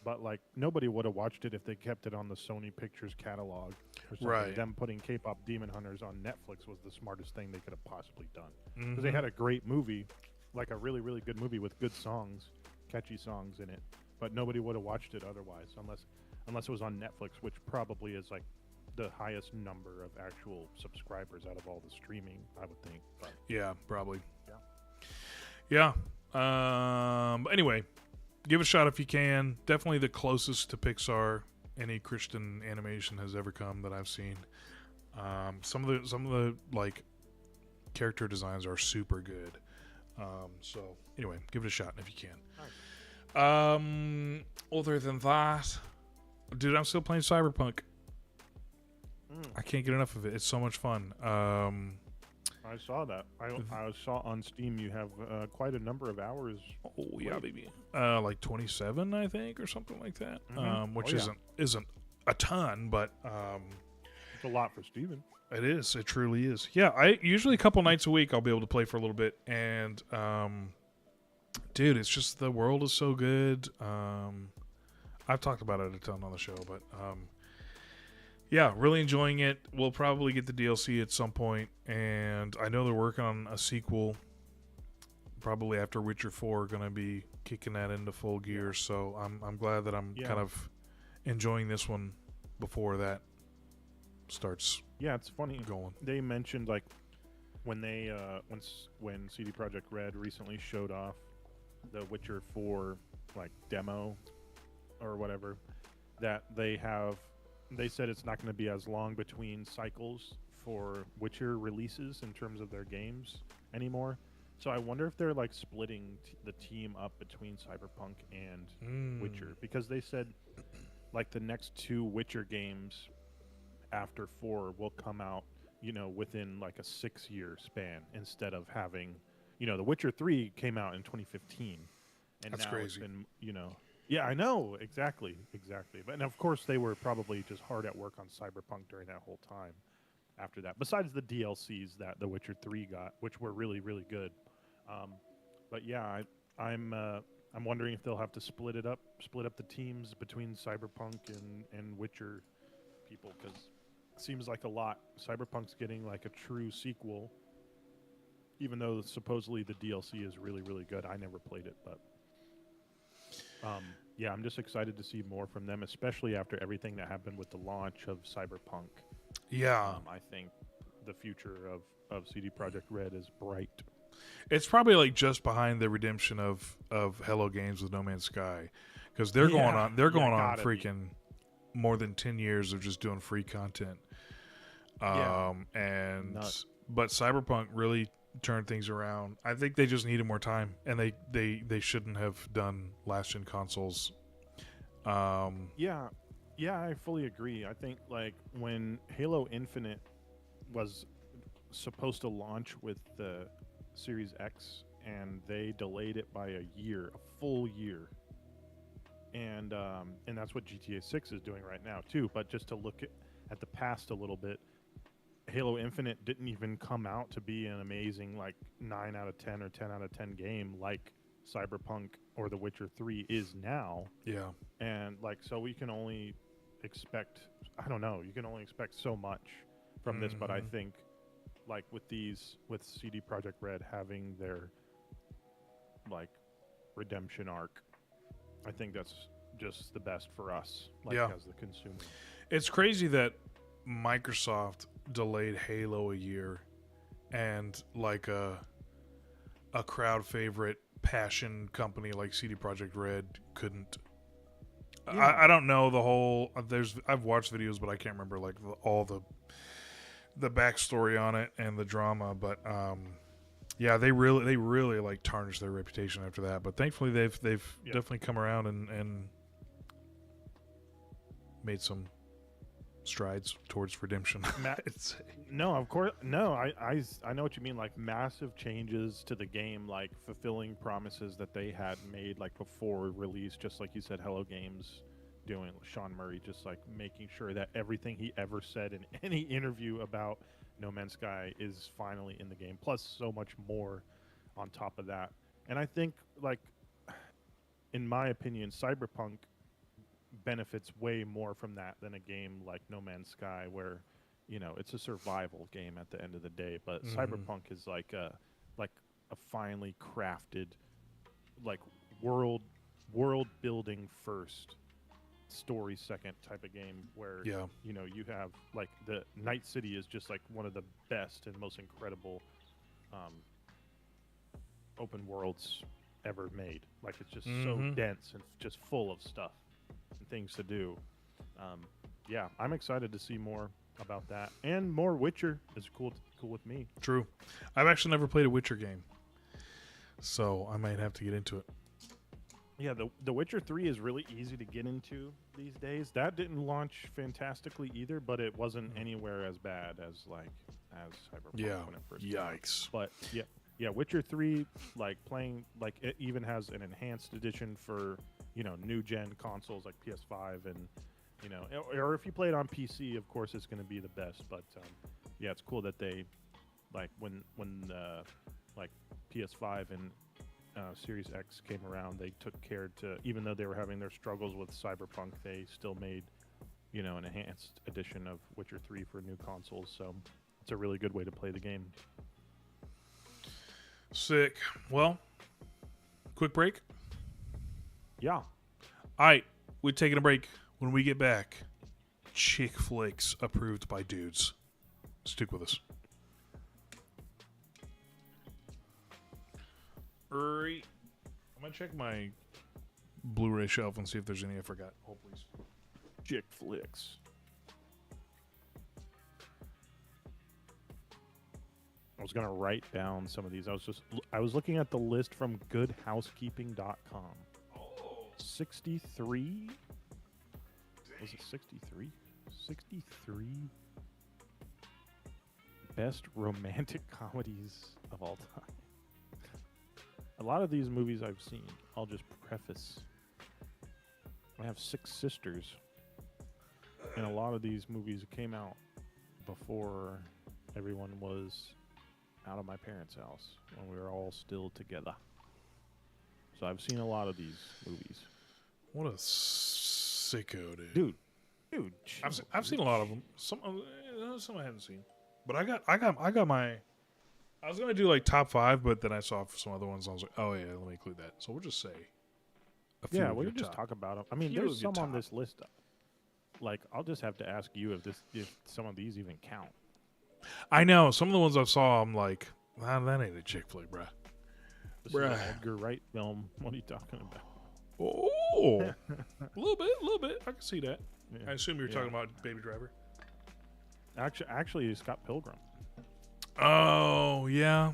but like nobody would have watched it if they kept it on the Sony Pictures catalog or something. Right. Them putting K-pop Demon Hunters on Netflix was the smartest thing they could have possibly done, because they had a great movie, like a really, really good movie with good songs, catchy songs in it. But nobody would have watched it otherwise, unless it was on Netflix, which probably is like the highest number of actual subscribers out of all the streaming, I would think. But yeah, probably. Yeah. But anyway, give it a shot if you can. Definitely the closest to Pixar any Christian animation has ever come that I've seen. Some of the like character designs are super good. So anyway, give it a shot if you can. Other than that, dude, I'm still playing Cyberpunk. I can't get enough of it. It's so much fun. I saw that. I saw on Steam you have quite a number of hours. Oh yeah, baby. Like 27, I think, or something like that. Which isn't a ton, but it's a lot for Steven. It is. It truly is. Yeah, I usually a couple nights a week I'll be able to play for a little bit, and dude, it's just the world is so good. I've talked about it a ton on the show, but yeah, really enjoying it. We'll probably get the DLC at some point, and I know they're working on a sequel. Probably after Witcher 4, going to be kicking that into full gear. So I'm glad that I'm kind of enjoying this one before that starts. Yeah, it's funny going. They mentioned like when they when CD Projekt Red recently showed off the Witcher 4 like demo or whatever, that they said it's not going to be as long between cycles for Witcher releases in terms of their games anymore. So I wonder if they're like splitting the team up between Cyberpunk and Witcher, because they said like the next 2 Witcher games after 4 will come out, within like a 6-year span, instead of having, The Witcher 3 came out in 2015, and that's now crazy. It's been, Yeah, I know. Exactly. But and of course, they were probably just hard at work on Cyberpunk during that whole time after that, besides the DLCs that The Witcher 3 got, which were really, really good. But yeah, I'm I'm wondering if they'll have to split up the teams between Cyberpunk and Witcher people, because it seems like a lot. Cyberpunk's getting like a true sequel, even though supposedly the DLC is really, really good. I never played it, but yeah, I'm just excited to see more from them, especially after everything that happened with the launch of Cyberpunk. Yeah. I think the future of CD Projekt Red is bright. It's probably like just behind the redemption of Hello Games with No Man's Sky, because they're going on freaking more than 10 years of just doing free content. And Nuts. But Cyberpunk really turned things around. I think they just needed more time, and they shouldn't have done last gen consoles. Yeah, I fully agree. I think like when Halo Infinite was supposed to launch with the Series X, and they delayed it by a full year, and that's what GTA 6 is doing right now too. But just to look at the past a little bit, Halo Infinite didn't even come out to be an amazing like 9 out of 10 or 10 out of 10 game like Cyberpunk or The Witcher 3 is now. Yeah. And like, so we can only expect, I don't know, you can only expect so much from this, but I think like with CD Projekt Red having their like redemption arc, I think that's just the best for us, like as the consumer. It's crazy that Microsoft delayed Halo a year, and like a crowd favorite passion company like CD Projekt Red couldn't. Yeah. I don't know the whole. I've watched videos, but I can't remember like all the backstory on it and the drama. But yeah, they really like tarnished their reputation after that. But thankfully, they've definitely come around and made some strides towards redemption. No, of course, no. I know what you mean. Like massive changes to the game, like fulfilling promises that they had made like before release. Just like you said, Hello Games doing Sean Murray, just like making sure that everything he ever said in any interview about No Man's Sky is finally in the game. Plus, so much more on top of that. And I think, like, in my opinion, Cyberpunk benefits way more from that than a game like No Man's Sky, where it's a survival game at the end of the day. But Cyberpunk is like a finely crafted, like world building first, story second type of game, where you have like the Night City is just like one of the best and most incredible open worlds ever made. Like it's just so dense and just full of stuff and things to do. Yeah, I'm excited to see more about that, and more Witcher is cool with me. True. I've actually never played a Witcher game, so I might have to get into it. Yeah, the Witcher 3 is really easy to get into these days. That didn't launch fantastically either, but it wasn't anywhere as bad as Cyberpunk when it first came out. Yikes. But yeah, Witcher 3, like playing, like it even has an enhanced edition for new gen consoles like PS5 and or if you play it on PC, of course it's going to be the best. But yeah, it's cool that they like when like PS5 and Series X came around, they took care to, even though they were having their struggles with Cyberpunk, they still made an enhanced edition of Witcher 3 for new consoles. So it's a really good way to play the game. Sick. Well, quick break. Yeah. All right, we're taking a break. When we get back, chick flicks approved by dudes. Stick with us. I'm gonna check my Blu-ray shelf and see if there's any I forgot. Hold please. Chick flicks. I was gonna write down some of these. I was looking at the list from GoodHousekeeping.com. 63. Was it 63? 63 best romantic comedies of all time. A lot of these movies I've seen. I'll just preface. I have 6 sisters, and a lot of these movies came out before everyone was out of my parents' house when we were all still together. so I've seen a lot of these movies. What a sicko, dude. Dude, I've seen a lot of them. Some I haven't seen, but I got my. I was gonna do like top 5, but then I saw some other ones. And I was like, oh yeah, let me include that. So we'll just say a few. Yeah, of we your can just top. talk about them. I mean, Few there's of your some on top. this list. Like, I'll just have to ask you if some of these even count. I know some of the ones I saw. I'm like, that ain't a chick flick, bruh. This is an Bruh. Edgar Wright film. What are you talking about? Oh, a little bit. I can see that. Yeah. I assume you're Yeah. talking about Baby Driver. Actually, Scott Pilgrim. Oh yeah.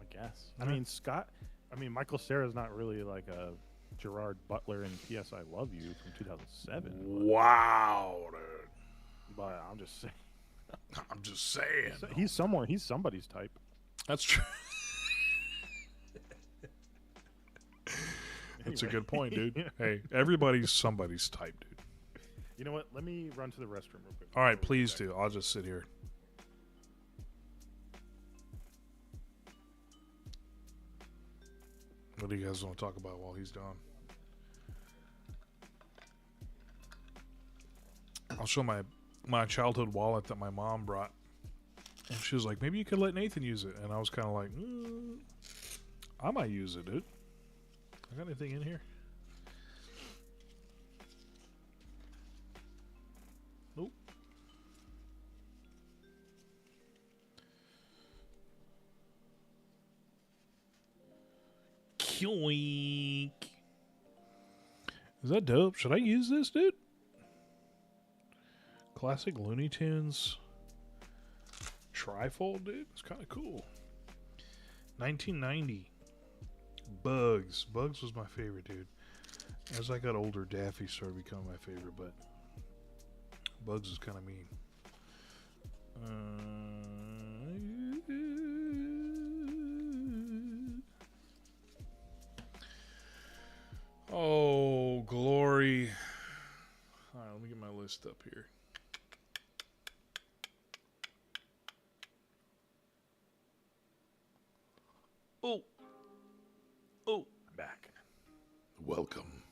I guess. Yeah. I mean, Michael Cera's not really like a Gerard Butler in P.S. I Love You from 2007. Wow, dude. But I'm just saying. I'm just saying. He's somebody's type. That's true. That's a good point, dude. Hey, everybody's somebody's type, dude. You know what? Let me run to the restroom real quick. All right, please do. I'll just sit here. What do you guys want to talk about while he's gone? I'll show my childhood wallet that my mom brought. And she was like, maybe you could let Nathan use it. And I was kind of like, I might use it, dude. I got anything in here? Nope. Yoink. Is that dope? Should I use this, dude? Classic Looney Tunes trifold, dude. It's kind of cool. 1990. Bugs. Bugs was my favorite, dude. As I got older, Daffy started becoming my favorite, but Bugs is kind of mean. Oh, glory. All right, let me get my list up here. Oh. I'm back. Welcome.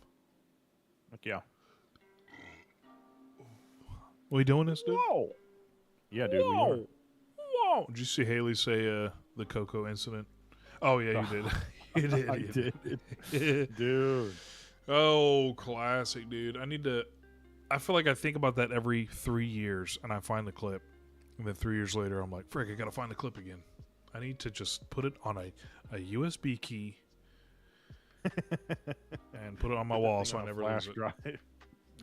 Heck yeah. We doing this, dude? Whoa. Yeah, dude. We are. Whoa. Did you see Haley say the Coco incident? Oh, yeah, you did. You did. I You did. Dude. Oh, classic, dude. I feel like I think about that every 3 years, and I find the clip. And then 3 years later, I'm like, frick, I got to find the clip again. I need to just put it on a USB key and put it on my wall so I never lose it. Drive. Get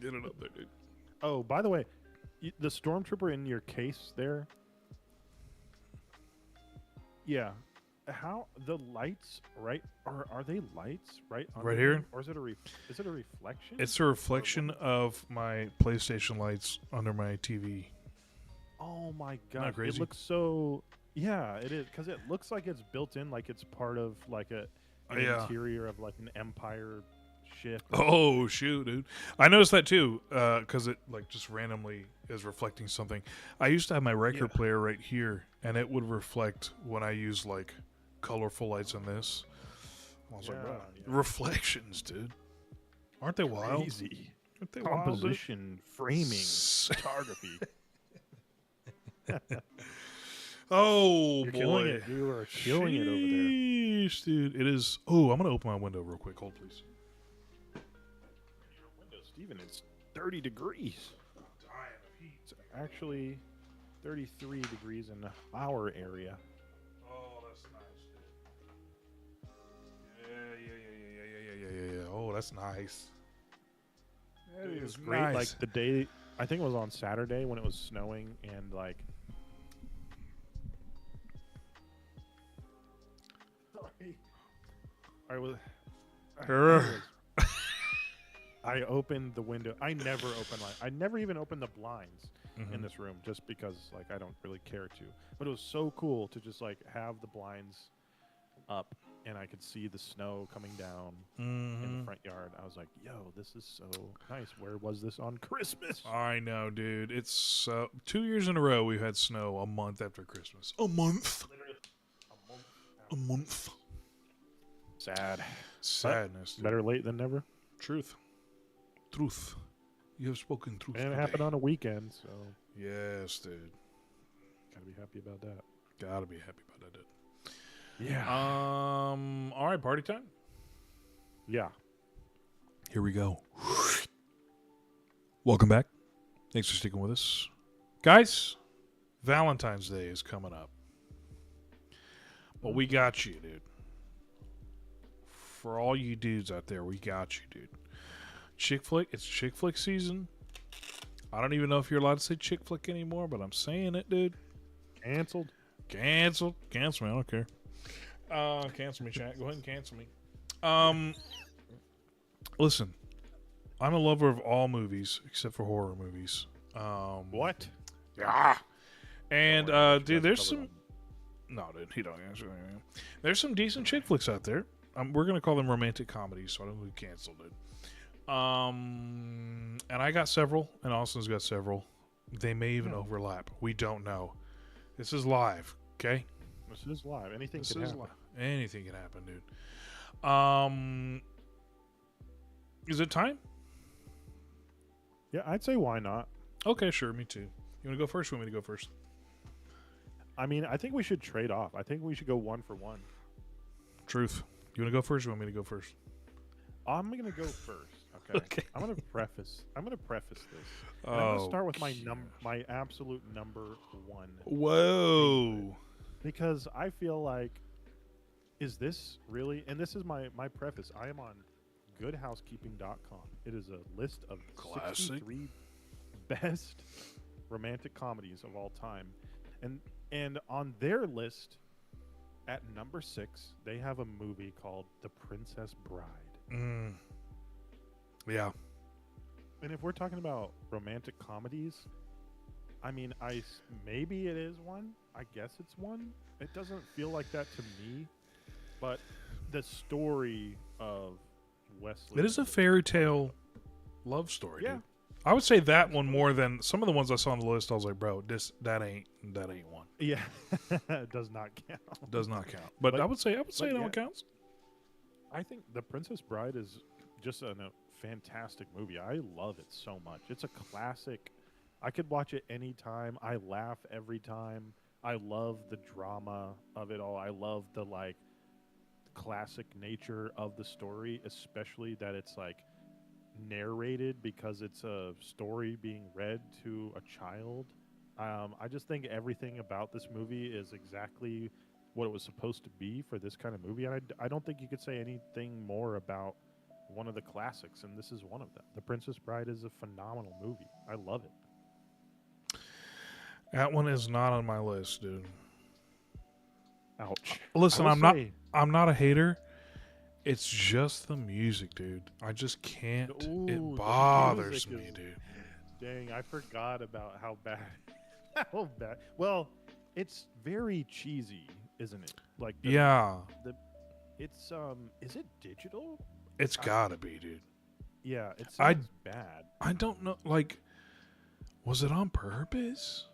it up there, dude. Oh, by the way, the stormtrooper in your case there. Yeah. How the lights right are they lights right Right under here? them? Or is it a reflection? It's a reflection of my PlayStation lights under my TV. Oh my Isn't god! that crazy? It looks so. Yeah, it is because it looks like it's built in, like it's part of like an Yeah. interior of like an Empire ship. Oh shoot, dude! I noticed that too, because it like just randomly is reflecting something. I used to have my record player right here, and it would reflect when I use like colorful lights in this. I was like, Yeah, wow, yeah. reflections, dude. Aren't they wild? Crazy Aren't they wild, dude? composition, framing, photography. Oh You're boy, killing it. You are killing it over there. Sheesh, dude. It is. Oh, I'm gonna open my window real quick. Hold, please. Window, Steven, it's 30 degrees. I'm dying of heat. It's actually 33 degrees in our area. Oh, that's nice, dude. Yeah. Oh, that's nice. That Dude, it is was great. nice. Like the day, I think it was on Saturday when it was snowing, and like, I opened the window. I never even opened the blinds in this room, just because like I don't really care to. But it was so cool to just like have the blinds up, and I could see the snow coming down in the front yard. I was like, yo, this is so nice. Where was this on Christmas? I know, dude. It's 2 years in a row we've had snow a month after Christmas. A month. Literally a month. A month. Sad. Sadness. Dude. Better late than never. Truth. You have spoken truth. And it today. happened on a weekend, so Yes, dude. gotta be happy about that. Gotta be happy about that, dude. Yeah. All right, party time. Yeah. Here we go. Welcome back. Thanks for sticking with us. Guys, Valentine's Day is coming up. But we got you, dude. For all you dudes out there, we got you, dude. Chick flick. It's chick flick season. I don't even know if you're allowed to say chick flick anymore, but I'm saying it, dude. Canceled. Cancel me. I don't care. Cancel me, chat. Go ahead and cancel me. Listen, I'm a lover of all movies except for horror movies. What? Yeah. And Don't worry, dude, you there's guys some. covered No, dude, he don't answer anything. There's some decent chick flicks out there. We're gonna call them romantic comedies, so I don't think we canceled it. And I got several, and Austin's got several. They may even overlap. We don't know. This is live, okay? This is live. Anything This can is happen. live. Anything can happen, dude. Is it time? Yeah, I'd say why not? Okay, sure. Me too. You want to go first? Or you want me to go first? I mean, I think we should trade off. I think we should go 1 for 1. Truth. You want to go first? Or you want me to go first? I'm gonna go first. Okay. Okay. I'm gonna preface this. And I'm gonna start with my absolute number 1. Whoa. Because I feel like, is this really? And this is my preface. I am on GoodHousekeeping.com. It is a list of Classic. 63 best romantic comedies of all time, and on their list, at number 6, they have a movie called The Princess Bride. Yeah. And if we're talking about romantic comedies, I mean, maybe it is one. I guess it's one. It doesn't feel like that to me, but the story of Wesley. It is a fairy tale love story, Yeah. dude. I would say that one more than some of the ones I saw on the list. I was like, bro, that ain't one. Yeah, it does not count. Does not count. But I would say that yeah. one counts. I think The Princess Bride is just a fantastic movie. I love it so much. It's a classic. I could watch it anytime. I laugh every time. I love the drama of it all. I love the classic nature of the story, especially that it's narrated because it's a story being read to a child. I just think everything about this movie is exactly what it was supposed to be for this kind of movie. And I don't think you could say anything more about one of the classics, and this is one of them. The Princess Bride is a phenomenal movie. I love it. That one is not on my list, dude. Ouch. Listen, I will I'm not a hater. It's just the music, dude. I just can't. Ooh, the It bothers music me, is- dude. Dang, I forgot about how bad. How bad. Well, it's very cheesy, isn't it? Yeah, It's is it digital? it's gotta be, dude. Yeah, it I- sounds bad. I don't know. Was it on purpose?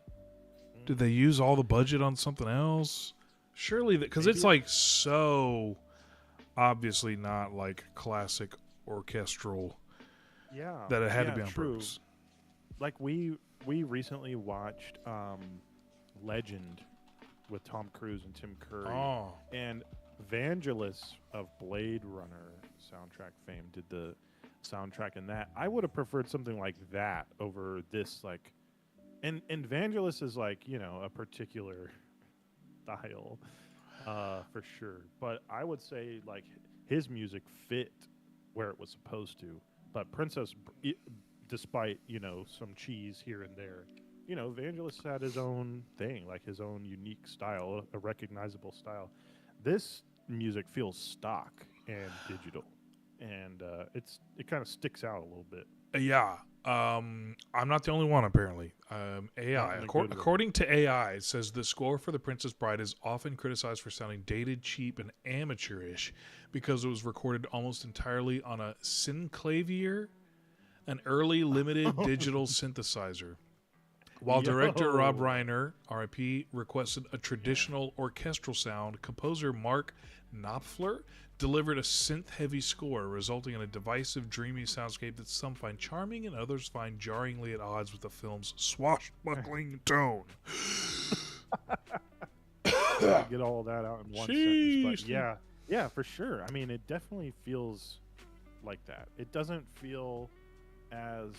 Did they use all the budget on something else? Surely, because it's Maybe so obviously not classic orchestral Yeah. that it had to yeah, be on true. purpose. We recently watched Legend with Tom Cruise and Tim Curry. Oh, And Vangelis of Blade Runner soundtrack fame did the soundtrack in that. I would have preferred something like that over this and Vangelis is a particular style for sure. But I would say his music fit where it was supposed to. But despite, some cheese here and there, Vangelis had his own thing, his own unique style, a recognizable style. This music feels stock and digital, and it kind of sticks out a little bit. yeah. I'm not the only one, apparently. AI. According to AI, it says the score for The Princess Bride is often criticized for sounding dated, cheap, and amateurish because it was recorded almost entirely on a synclavier, an early limited digital synthesizer. While director Rob Yo. Reiner, RIP, requested a traditional orchestral sound, composer Mark Knopfler delivered a synth-heavy score, resulting in a divisive, dreamy soundscape that some find charming and others find jarringly at odds with the film's swashbuckling tone. Get all of that out in one sentence, but Sheesh. yeah, for sure. I mean, it definitely feels like that. It doesn't feel as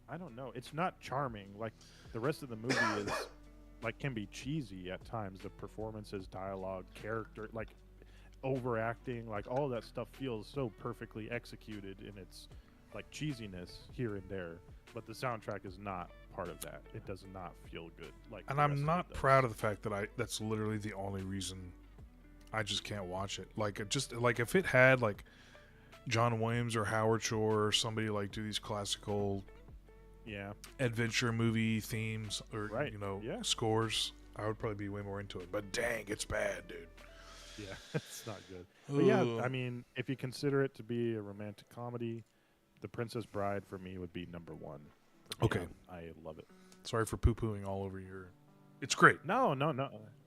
I don't know. It's not charming like the rest of the movie is. Like can be cheesy at times. The performances, dialogue, character, like overacting, like all of that stuff feels so perfectly executed in its like cheesiness here and there. But the soundtrack is not part of that. It does not feel good. Like, And I'm not proud of the fact that that's literally the only reason I just can't watch it. Like, it just like if it had like John Williams or Howard Shore or somebody like do these classical adventure movie themes or scores, I would probably be way more into it. But dang, it's bad, dude. Yeah, it's not good. But yeah, I mean, if you consider it to be a romantic comedy, The Princess Bride for me would be number one. Okay. I love it. Sorry for poo-pooing all over your... It's great. No.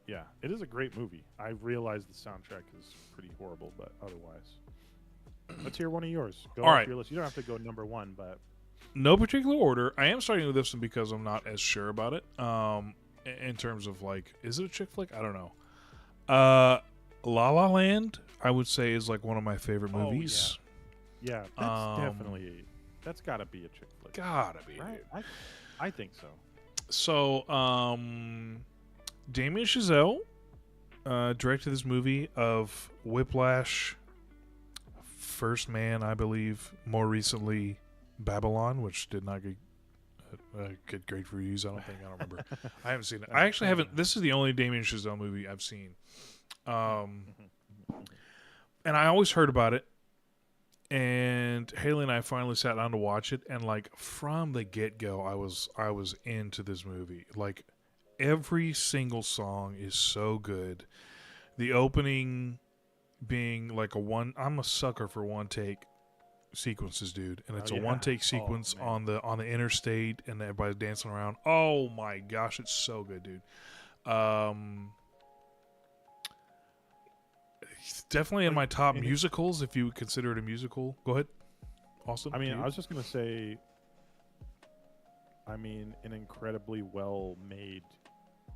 Yeah, it is a great movie. I realize the soundtrack is pretty horrible, but otherwise. Let's hear one of yours. Go all off right. your list. You don't have to go number one, but... No particular order. I am starting with this one because I'm not as sure about it. In terms of like, is it a chick flick? I don't know. La La Land, I would say, is like one of my favorite movies. Yeah, that's definitely... That's got to be a chick flick. Gotta be, right? I think so. So, Damien Chazelle directed this movie of Whiplash, First Man, I believe, more recently Babylon, which did not get great reviews. I don't remember. I haven't seen it. I actually haven't. This is the only Damien Chazelle movie I've seen. And I always heard about it. And Haley and I finally sat down to watch it, and like from the get-go, I was into this movie. Like every single song is so good. The opening being like I'm a sucker for one take sequences, dude, and it's a one take sequence on the interstate, and everybody's dancing around. Oh my gosh, it's so good, dude. It's definitely in my top musicals, if you would consider it a musical. Go ahead, Austin. I mean, I was just gonna say, an incredibly well made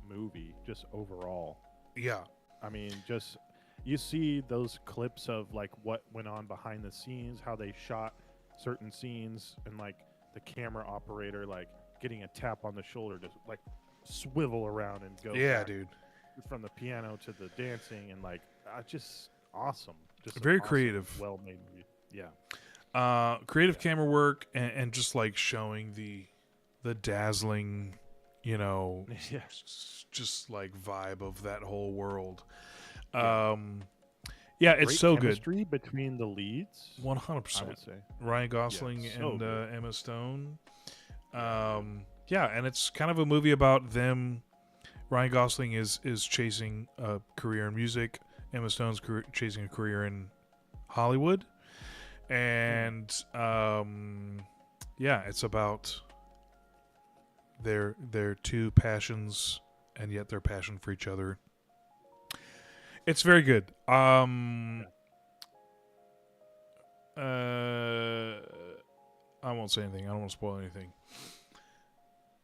movie, just overall. Yeah. I mean, just you see those clips of like what went on behind the scenes, how they shot certain scenes, and like the camera operator like getting a tap on the shoulder to like swivel around and go. Yeah, dude. From the piano to the dancing, and like just awesome. Just very awesome, creative, well made movie. Yeah. Creative camera work and just like showing the dazzling, just like vibe of that whole world. Yeah, it's great so chemistry good. Between the leads, 100%. I would say Ryan Gosling so and Emma Stone. Yeah, and it's kind of a movie about them. Ryan Gosling is chasing a career in music. Emma Stone's chasing a career in Hollywood. And yeah, it's about their two passions, and yet their passion for each other. It's very good. I won't say anything. I don't want to spoil anything.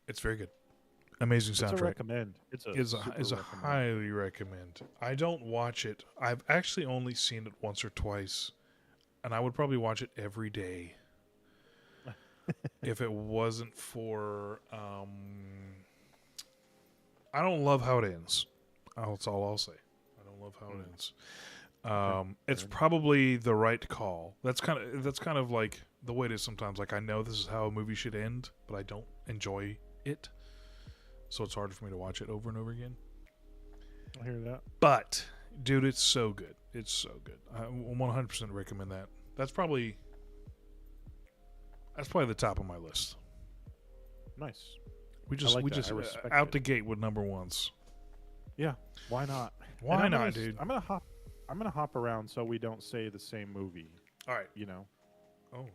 It's very good. Amazing soundtrack. It's a recommend. It's a highly recommend. I don't watch it. I've actually only seen it once or twice, and I would probably watch it every day if it wasn't for. I don't love how it ends. That's all I'll say. I don't love how it ends. It's probably the right call. That's kind of like the way it is sometimes. Like I know this is how a movie should end, but I don't enjoy it. So it's hard for me to watch it over and over again. I hear that. But, dude, it's so good. It's so good. I 100% recommend that. That's probably the top of my list. Nice. We just out the gate with number ones. Yeah. Why not? Why not, dude? I'm gonna hop around so we don't say the same movie. All right. Oh.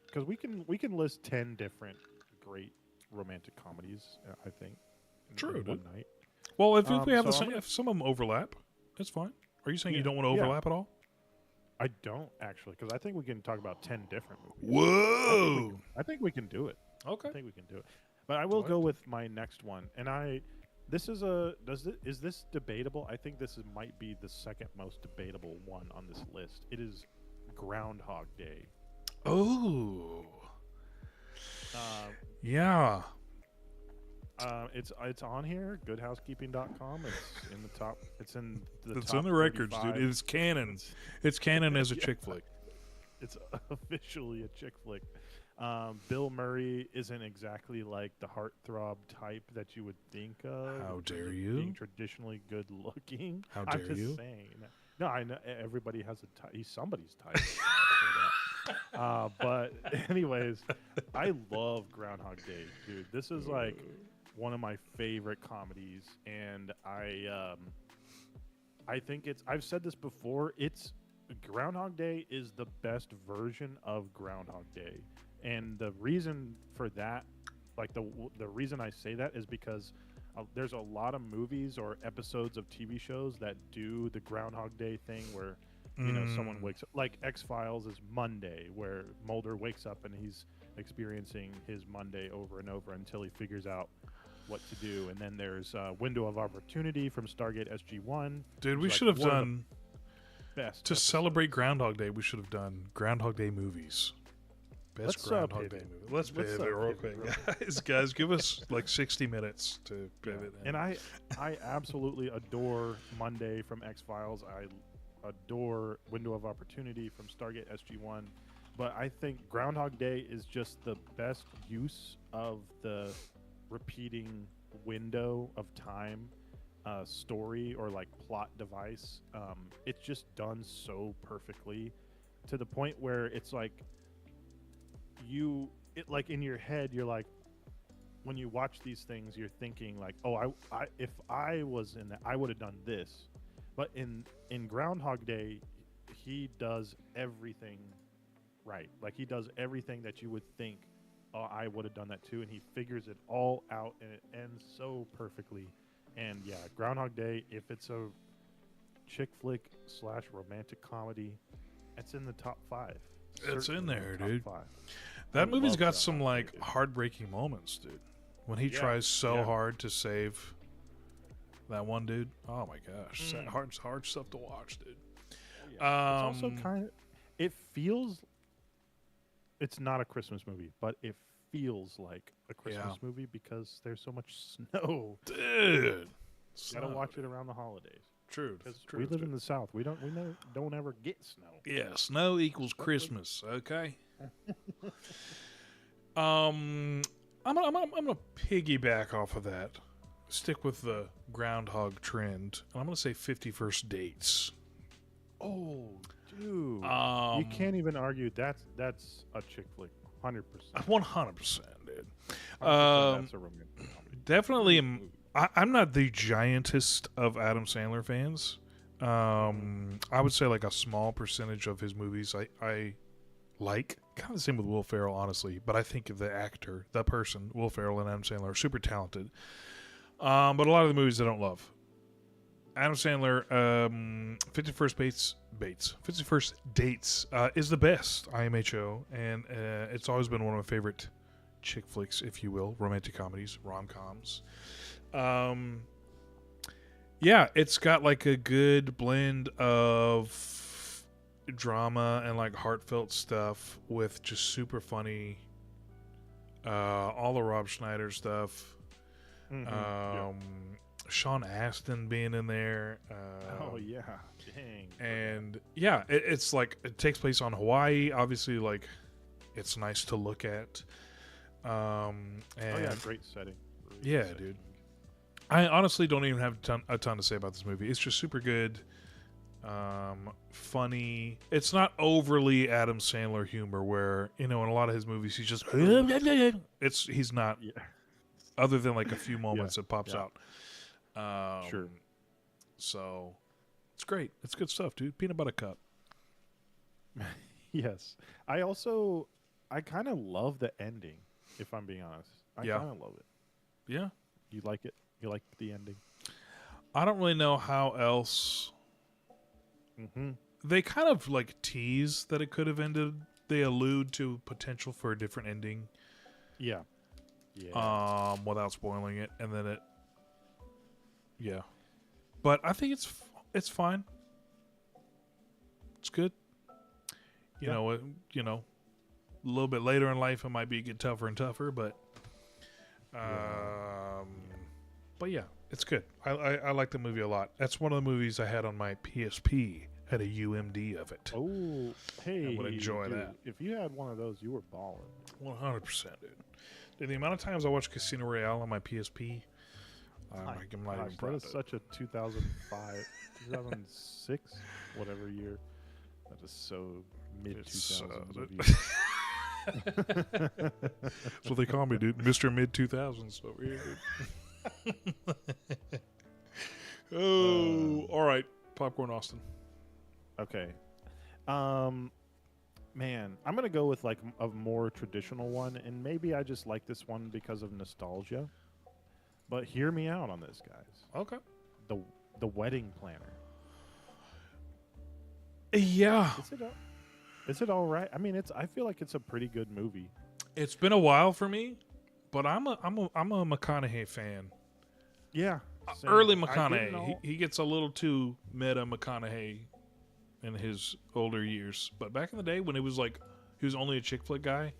Because we can list 10 different great romantic comedies. I think. True, in one dude. night. Well, if we have So the same, if some of them overlap, that's fine. Are you saying you don't want to yeah. overlap at all? I don't actually, because I think we can talk about 10 different movies. Whoa. I think we can do it. Okay. I think we can do it. But I will go with my next one, and is this debatable? I think might be the second most debatable one on this list. It is Groundhog Day. Oh. Uh, Yeah. It's on here. Goodhousekeeping.com. It's in the top. It's in the. It's top on the records, 35. dude. It's canon. It's canon as a chick flick. It's officially a chick flick. Bill Murray isn't exactly like the heartthrob type that you would think of. How dare being you? traditionally good looking. How I'm dare just you? saying. No, I know everybody has a type. He's somebody's type. But anyways, I love Groundhog Day, dude. This is like one of my favorite comedies, and I think I've said this before. Groundhog Day is the best version of Groundhog Day, and the reason for that, like the reason I say that is because there's a lot of movies or episodes of TV shows that do the Groundhog Day thing where someone wakes up, like X-Files is Monday, where Mulder wakes up and he's experiencing his Monday over and over until he figures out what to do. And then there's Window of Opportunity from Stargate SG-1. Dude, we should have done best to episodes. Celebrate Groundhog Day. We should have done Groundhog Day movies. Best Groundhog Day movie. Let's pivot real quick, guys. Give us like 60 minutes to pivot. And I absolutely adore Monday from X-Files. I adore Window of Opportunity from Stargate SG-1, but I think Groundhog Day is just the best use of the repeating window of time story or like plot device. It's just done so perfectly to the point where it's like like in your head you're like, when you watch these things you're thinking like, oh, I if I was in that I would have done this. But in Groundhog Day, he does everything right. Like he does everything that you would think, oh, I would have done that too, and he figures it all out, and it ends so perfectly. And yeah, Groundhog Day, if it's a chick flick / romantic comedy, it's in the top 5. It's in there, top dude. 5. That movie's got Groundhog some Day, like dude. heartbreaking moments, dude. When he tries so hard to save that one dude. Oh my gosh, hard stuff to watch, dude. Yeah. It's also kind of. It feels. It's not a Christmas movie, but it feels like a Christmas movie because there's so much snow. Dude, You gotta watch it around the holidays. True. Because we live in the South. We don't ever get snow. Yeah, snow equals Christmas. Okay. I'm gonna piggyback off of that. Stick with the groundhog trend, and I'm gonna say 51st Dates. Oh, dude, you can't even argue that's a chick flick, 100%. 100%, dude. That's a romantic comedy. Definitely, I'm not the giantest of Adam Sandler fans. I would say like a small percentage of his movies I like. Kind of the same with Will Ferrell, honestly. But I think the actor, the person, Will Ferrell and Adam Sandler are super talented. But a lot of the movies I don't love. Adam Sandler, 51st Dates is the best IMHO, and it's always been one of my favorite chick flicks, if you will, romantic comedies, rom-coms. Yeah, it's got like a good blend of drama and like heartfelt stuff with just super funny, all the Rob Schneider stuff. Sean Astin being in there. Oh yeah, dang. And yeah, it's like it takes place on Hawaii. Obviously, like it's nice to look at. And great setting. Yeah, dude. I honestly don't even have a ton to say about this movie. It's just super good, funny. It's not overly Adam Sandler humor, where in a lot of his movies he's just he's not. Yeah. Other than like a few moments it pops out. Sure. So it's great. It's good stuff, dude. Peanut butter cup. Yes. I kind of love the ending, if I'm being honest. I Yeah. kind of love it. Yeah. You like it? You like the ending? I don't really know how else. Mm-hmm. They kind of like tease that it could have ended. They allude to potential for a different ending, Yeah. Yeah. without spoiling it, and then it, yeah. But I think it's fine. It's good. You Yeah. know, a little bit later in life, it might be get tougher and tougher, but, but yeah, it's good. I like the movie a lot. That's one of the movies I had on my PSP. Had a UMD of it. Oh, hey. I would enjoy dude, that. If you had one of those, you were balling. 100%, dude. The amount of times I watched Casino Royale on my PSP, I'm not even Gosh, proud that of is it. such a 2005, 2006, whatever year. That is so mid It's, 2000s. That's what they call me, dude. Mr. Mid 2000s over here, dude. Oh, all right. Popcorn Austin. Okay. Man, I'm gonna go with like a more traditional one, and maybe I just like this one because of nostalgia. But hear me out on this, guys. Okay. The Wedding Planner. Yeah. Is it all right? I mean, I feel like it's a pretty good movie. It's been a while for me, but I'm a McConaughey fan. Yeah. Same. Early I didn't McConaughey. know- He gets a little too meta McConaughey in his older years. But back in the day when it was like he was only a chick flick guy.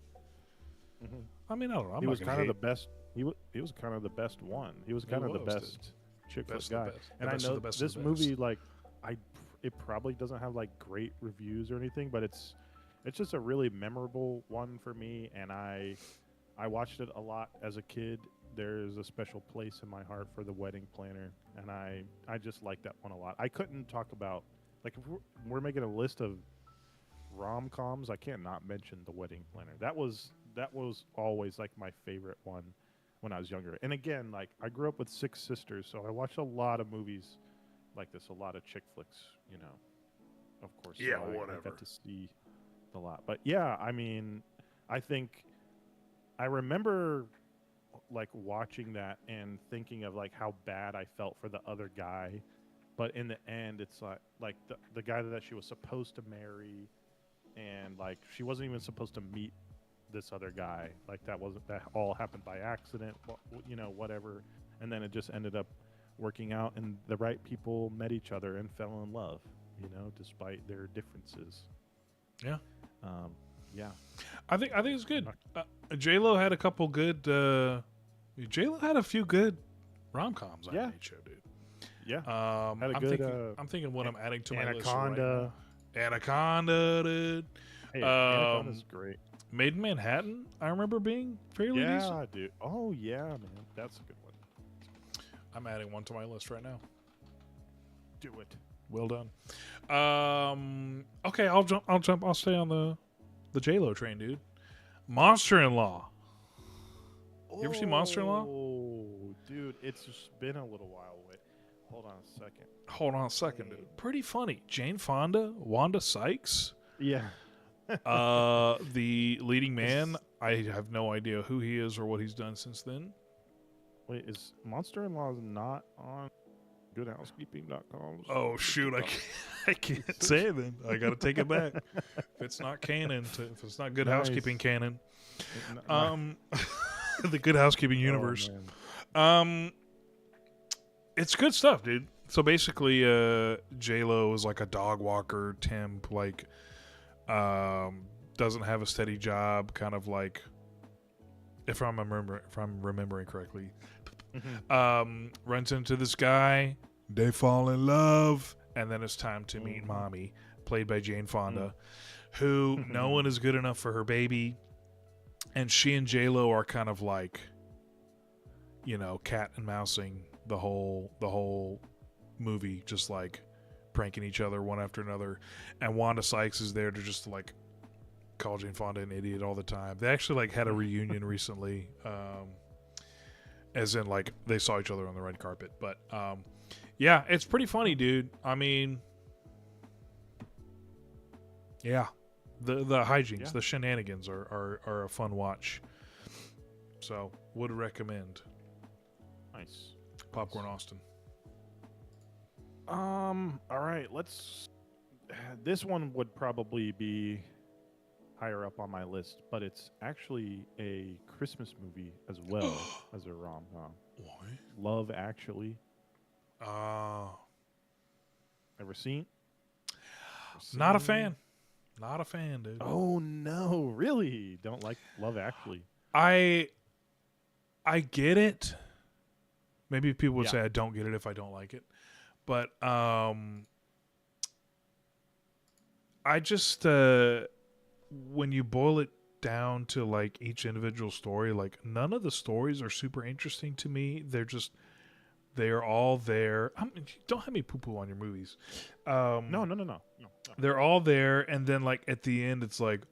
Mhm. I mean, I don't know. I'm He not was gonna kind of hate. the best. He was kind of the best one. He was kind of the was, dude. best chick flick Best of guy. the best. And The best I of know the best of this the movie, best. like, it probably doesn't have like great reviews or anything, but it's just a really memorable one for me. And I watched it a lot as a kid. There's a special place in my heart for The Wedding Planner, and I just like that one a lot. I couldn't talk about, like, if we're making a list of rom-coms, I can't not mention The Wedding Planner. That was always like my favorite one when I was younger. And again, like, I grew up with 6 sisters, so I watched a lot of movies like this, a lot of chick flicks, of course. Yeah, so I whatever. got to see a lot. But yeah, I mean, I think I remember like watching that and thinking of like how bad I felt for the other guy, but in the end it's like the guy that she was supposed to marry, and like she wasn't even supposed to meet this other guy. Like that all happened by accident, whatever. And then it just ended up working out, and the right people met each other and fell in love, despite their differences. Yeah. Yeah. I think it's good. J-Lo had a couple good. J-Lo had a few good rom-coms on Yeah. Show, dude. Yeah. Had a I'm good, thinking what I'm adding to my Anaconda. list right now. Anaconda, dude. Hey, Anaconda's great. Made in Manhattan, I remember being fairly Yeah, decent. dude. Oh yeah, man, that's a good one. I'm adding one to my list right now. Do it. Well done. Okay, I'll jump. I'll stay on the J-Lo train, dude. Monster-in-Law. You ever see Monster-in-Law? Oh, dude, it's just been a little while. Wait, hold on a second. Hold on a second, dude. Pretty funny. Jane Fonda, Wanda Sykes. Yeah. The leading man, I have no idea who he is or what he's done since then. Wait, is Monster-in-Law not on GoodHousekeeping.com? Oh shoot, I can't say it then. I got to take it back. If it's not canon, if it's not Good Nice. Housekeeping canon, the Good Housekeeping universe. man. It's good stuff, dude. So basically, J-Lo is like a dog walker temp, like, doesn't have a steady job, kind of like, if I'm remembering correctly, runs into this guy, they fall in love, and then it's time to meet Mommy, played by Jane Fonda, who no one is good enough for her baby, and she and J-Lo are kind of like, cat and mousing the whole movie, just like pranking each other one after another, and Wanda Sykes is there to just like call Jane Fonda an idiot all the time. They actually like had a reunion recently, as in like they saw each other on the red carpet. But yeah, it's pretty funny, dude. I mean, yeah, the hijinks, the shenanigans are a fun watch. So Would recommend. Nice. Popcorn Austin. All right. Let's. This one would probably be higher up on my list, but it's actually a Christmas movie as well as a rom-com. Why? Love Actually. Ever seen? Not a fan. Not a fan, dude. Oh no, really? Don't like Love Actually? I get it. Maybe people would Yeah. say I don't get it if I don't like it. But I just when you boil it down to like each individual story, like none of the stories are super interesting to me. They're all there. Don't have me poo poo on your movies. No. They're all there, and then like at the end, it's like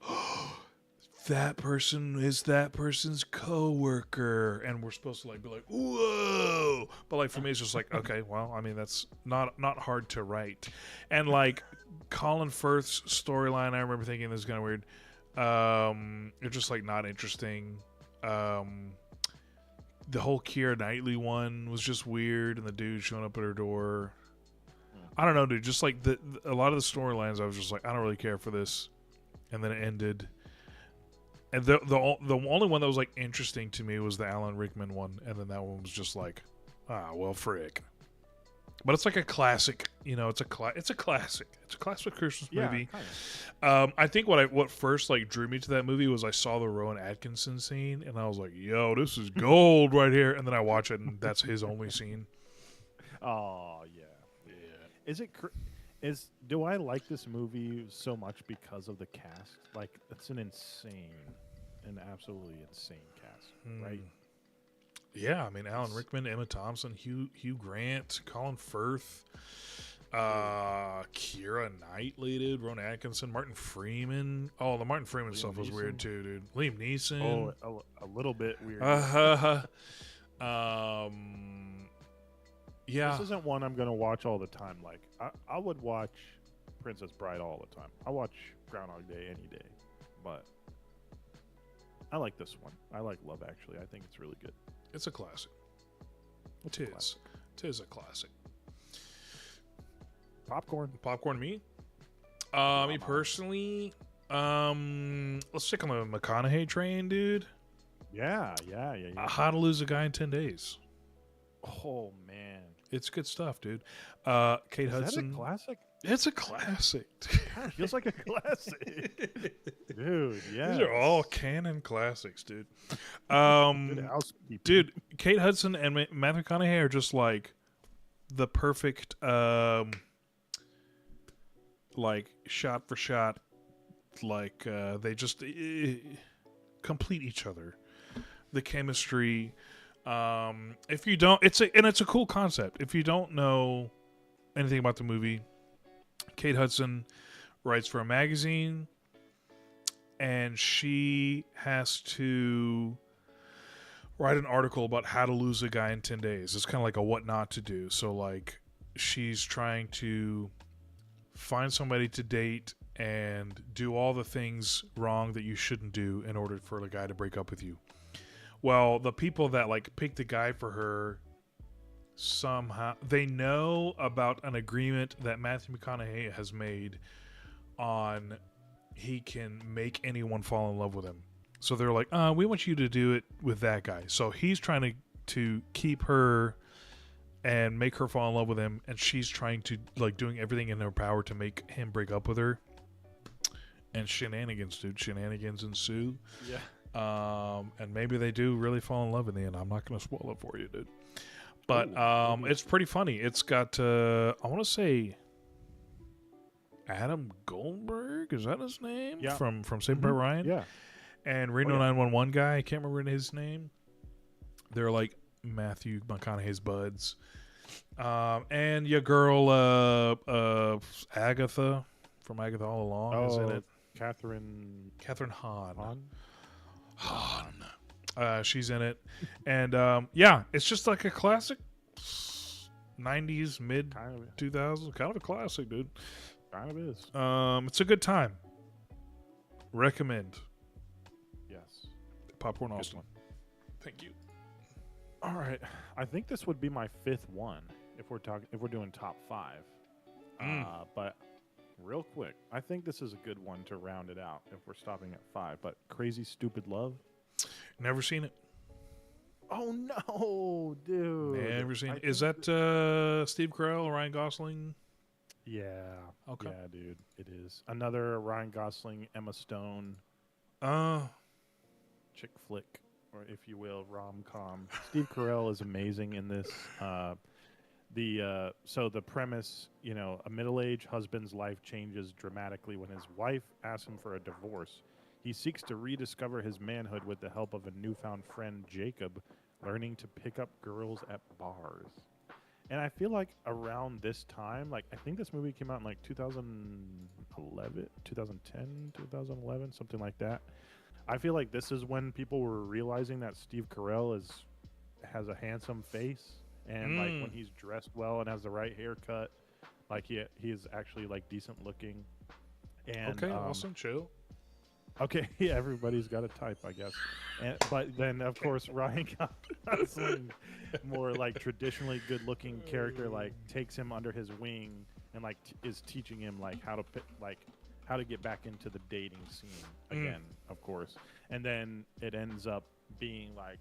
that person is that person's coworker, and we're supposed to like be like whoa. But like for me, it's just like okay, well, I mean that's not hard to write, and like Colin Firth's storyline, I remember thinking this is kind of weird. It's just like not interesting. The whole Keira Knightley one was just weird, and the dude showing up at her door. I don't know, dude. Just like a lot of the storylines, I was just like, I don't really care for this, and then it ended. And the only one that was like interesting to me was the Alan Rickman one, and then that one was just like, well, frick. But it's like a classic, it's a classic. It's a classic Christmas movie. Kinda. I think what first like drew me to that movie was I saw the Rowan Atkinson scene, and I was like, yo, this is gold right here. And then I watch it, and that's his only scene. Oh yeah. Do I like this movie so much because of the cast? Like, it's an absolutely insane cast, right? Yeah, I mean, Alan Rickman, Emma Thompson, Hugh Grant, Colin Firth, Keira Knightley, dude, Rowan Atkinson, Martin Freeman. Oh, the Martin Freeman Liam stuff was Neeson. weird too, dude. Liam Neeson. Oh, a little bit weird. Yeah. This isn't one I'm gonna watch all the time. Like, I would watch Princess Bride all the time. I watch Groundhog Day any day, but I like this one. I like Love Actually. I think it's really good. It's a classic. It is. It is a classic. Popcorn. Popcorn me? Me personally, let's stick on the McConaughey train, dude. Yeah. How to Lose a Guy in 10 Days. Oh man, It's good stuff, dude. Kate Hudson. Is that a classic? It's a classic. God, it feels like a classic, dude. Yeah, These are all canon classics, dude. Good housekeeping. Dude, Kate Hudson and Matthew McConaughey are just like the perfect, like shot for shot, like they just complete each other. The chemistry. If you don't, it's a cool concept. If you don't know anything about the movie, Kate Hudson writes for a magazine, and she has to write an article about how to lose a guy in 10 days. It's kind of like a what not to do. So like she's trying to find somebody to date and do all the things wrong that you shouldn't do in order for the guy to break up with you. Well, the people that like pick the guy for her, somehow they know about an agreement that Matthew McConaughey has made on he can make anyone fall in love with him. So they're like, we want you to do it with that guy. So he's trying to keep her and make her fall in love with him, and she's trying to like doing everything in her power to make him break up with her. And shenanigans, dude. Shenanigans ensue. Yeah. And maybe they do really fall in love in the end. I'm not going to spoil it for you, dude. But it's pretty funny. It's got, I want to say, Adam Goldberg. Is that his name? Yeah. From Saved by Ryan? Yeah. And Reno 911 guy. I can't remember his name. They're like Matthew McConaughey's buds. And your girl, Agatha from Agatha All Along is in it. Catherine Hahn. Hahn. She's in it. And yeah, it's just like a classic 90s, mid 2000s. Kind of a classic, dude. Kind of is. It's a good time. Recommend. Yes. Popcorn Good Austin. one. Thank you. All right, I think this would be my fifth one if we're doing top five. But real quick, I think this is a good one to round it out if we're stopping at five. But Crazy Stupid Love. Never seen it. Oh no, dude! Never seen I it. Is think that Steve Carell, Ryan Gosling? Yeah. Okay. Yeah, dude, it is another Ryan Gosling, Emma Stone Uh, chick flick, or if you will, rom com. Steve Carell is amazing in this. So the premise, a middle-aged husband's life changes dramatically when his wife asks him for a divorce. He seeks to rediscover his manhood with the help of a newfound friend, Jacob, learning to pick up girls at bars. And I feel like around this time, like I think this movie came out in like 2011, 2010, 2011, something like that. I feel like this is when people were realizing that Steve Carell has a handsome face, and like when he's dressed well and has the right haircut, like he is actually like decent looking. And okay, awesome, chill. okay, yeah, everybody's got a type, I guess. But then of course Ryan Gosling, more like traditionally good-looking character, like takes him under his wing and like is teaching him like how to get back into the dating scene again, of course. And then it ends up being like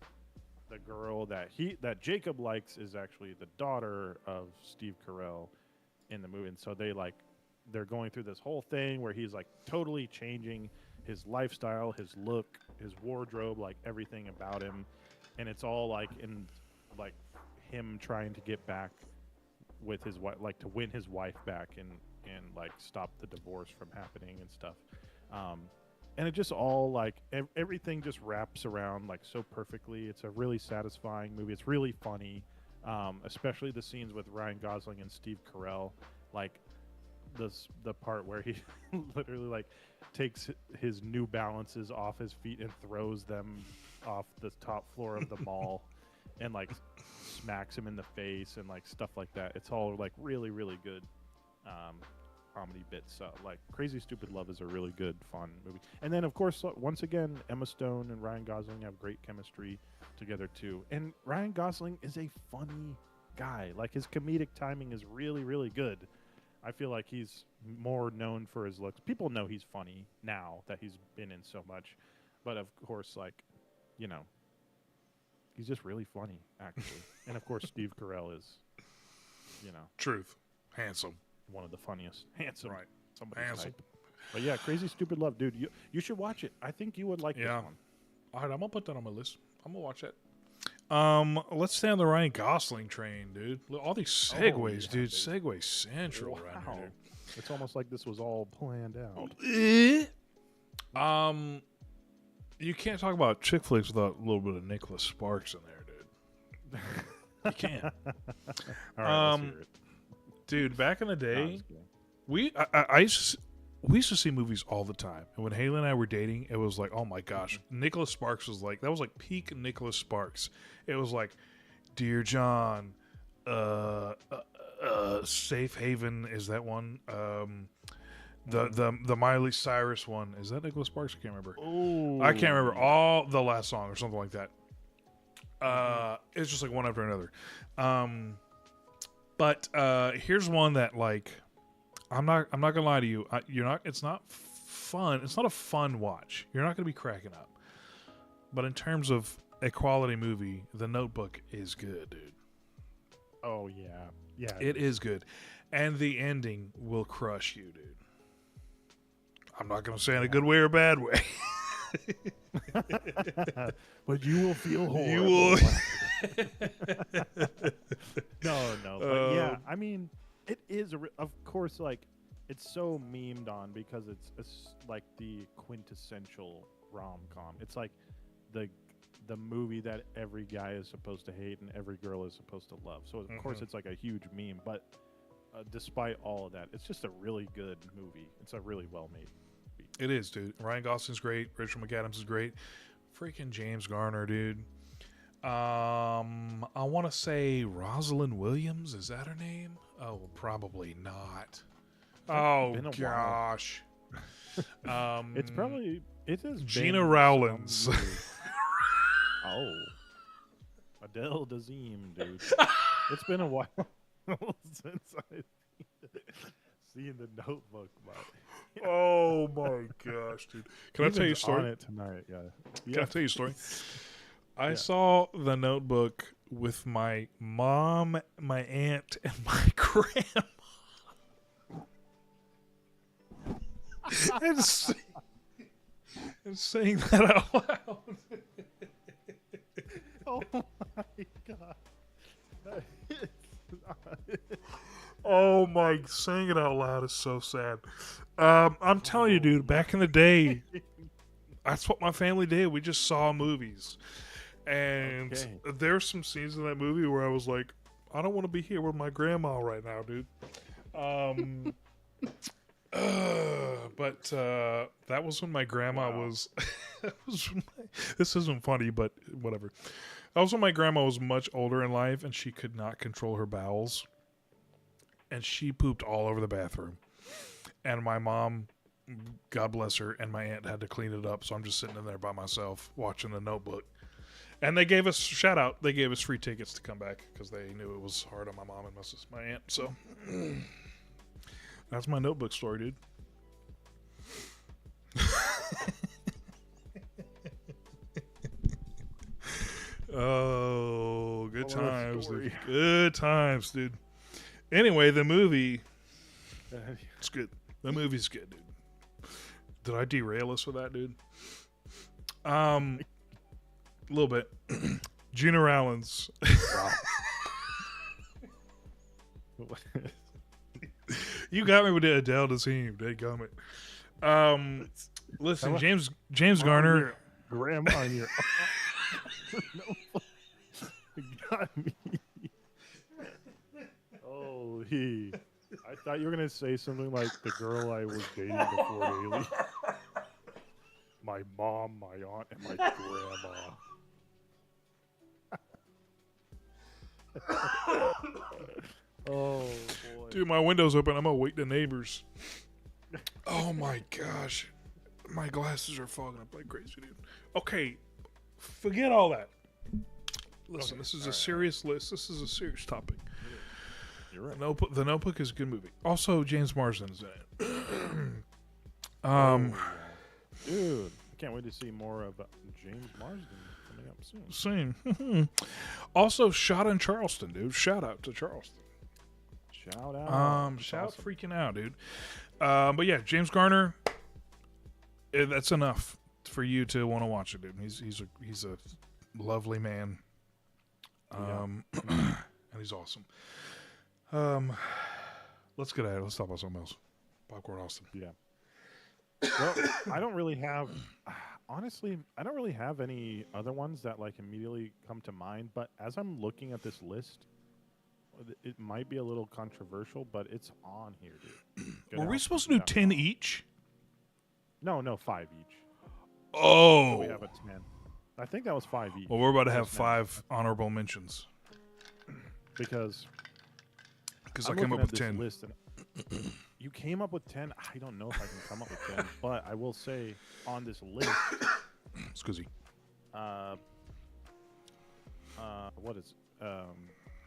the girl that Jacob likes is actually the daughter of Steve Carell in the movie. And so they're going through this whole thing where he's like totally changing his lifestyle, his look, his wardrobe, like everything about him. And it's all like in like him trying to get back with his wife, like to win his wife back and like stop the divorce from happening and stuff. And it just all like everything just wraps around like so perfectly. It's a really satisfying movie. It's really funny, especially the scenes with Ryan Gosling and Steve Carell. Like the part where he literally like takes his New Balances off his feet and throws them off the top floor of the mall, and like smacks him in the face and like stuff like that. It's all like really really good. Comedy bits. Like Crazy Stupid Love is a really good, fun movie. And then, of course, once again, Emma Stone and Ryan Gosling have great chemistry together, too. And Ryan Gosling is a funny guy. Like, his comedic timing is really, really good. I feel like he's more known for his looks. People know he's funny now that he's been in so much. But, of course, like, he's just really funny, actually. And, of course, Steve Carell is, Truth. Handsome. one of the funniest. Handsome. Right. Somebody's Handsome. type. But yeah, Crazy Stupid Love, dude. You should watch it. I think you would like this one. All right, I'm gonna put that on my list. I'm gonna watch it. Let's stay on the Ryan Gosling train, dude. Look, all these segues, dude. Segue central around here, dude. It's almost like this was all planned out. You can't talk about chick flicks without a little bit of Nicholas Sparks in there, dude. You can't. All right, let's hear it. Dude, back in the No, day, I'm just kidding. we used to see movies all the time. And when Haley and I were dating, it was like, oh my gosh, Nicholas Sparks was like, that was like peak Nicholas Sparks. It was like, Dear John, Safe Haven, is that one? The Miley Cyrus one, is that Nicholas Sparks? I can't remember. Ooh. I can't remember all the last song or something like that. It's just like one after another. But here's one that like I'm not gonna lie to you. It's not fun. It's not a fun watch. You're not gonna be cracking up. But in terms of a quality movie, The Notebook is good, dude. Oh yeah, yeah. It is good, and the ending will crush you, dude. I'm not gonna say in a good way or a bad way. But you will feel horrible. You will. No. But yeah, I mean, it is, of course, like, it's so memed on because it's like the quintessential rom-com. It's like the movie that every guy is supposed to hate and every girl is supposed to love. So, of course, it's like a huge meme. But despite all of that, it's just a really good movie. It's a really well-made movie. It is, dude. Ryan Gosling's great. Rachel McAdams is great. Freaking James Garner, dude. I want to say Rosalind Williams. Is that her name? Oh, probably not. Oh, been a gosh. It's probably... It is Gina Rowlands. Oh. Adele Dazeem, dude. It's been a while since I've seen The Notebook, but Oh my gosh, dude! Can I tell you a Steven's on story? it tonight. Yeah, Can I yeah, tell you a story? I yeah. saw The Notebook with my mom, my aunt, and my grandma. and, s- and saying that out loud. Oh my god. That is not- Oh my! Saying it out loud is so sad. I'm telling you, Oh dude. my- Back in the day, that's what my family did. We just saw movies, and Okay. there's some scenes in that movie where I was like, I don't want to be here with my grandma right now, dude. Um, but that was when my grandma Wow. was. This isn't funny, but whatever. That was when my grandma was much older in life, and she could not control her bowels, and she pooped all over the bathroom. And my mom, God bless her, and my aunt had to clean it up. So I'm just sitting in there by myself watching The Notebook. And they gave us shout out. They gave us free tickets to come back because they knew it was hard on my mom and my aunt. So that's my Notebook story, dude. Oh, good What a times, dude. story. Good times, dude. Anyway, the movie, it's good. The movie's good, dude. Did I derail us with that, dude? A little bit. Gina Rowlands. Wow. You got me with the Adele Dazeem. Dadgummit. Listen, Hello? James Garner. Your grandma and your no, got me. Oh, I thought you were gonna say something like the girl I was dating before Haley. My mom, my aunt, and my grandma. Oh boy. Dude, my window's open. I'm gonna wake the neighbors. Oh my gosh. My glasses are fogging up like crazy, dude. Okay, forget all that. Listen, Okay, this is a alright, serious list. This is a serious topic. You're right. The Notebook is a good movie. Also, James Marsden is in it. Oh, yeah. Dude, I can't wait to see more of James Marsden coming up soon. Same. Also, shot in Charleston, dude. Shout out to Charleston. Shout out. That's Shout awesome. freaking out, dude. But yeah, James Garner. That's enough for you to want to watch it, dude. He's a lovely man. And he's awesome. Let's get at it. Let's talk about something else. Popcorn Austin. Yeah. Well, I don't really have, honestly, I don't really have any other ones that like immediately come to mind. But as I'm looking at this list, it might be a little controversial, but it's on here, dude. Good Were we House, supposed to Good do House 10 Mom. each? No, 5 each. So Oh. we have a 10. I think that was 5 each. Well, we're about to have just now, 5 honorable mentions because because I I'm came looking up at with this 10. list and you came up with 10. I don't know if I can come up with 10, but I will say on this list, Excuse me. what is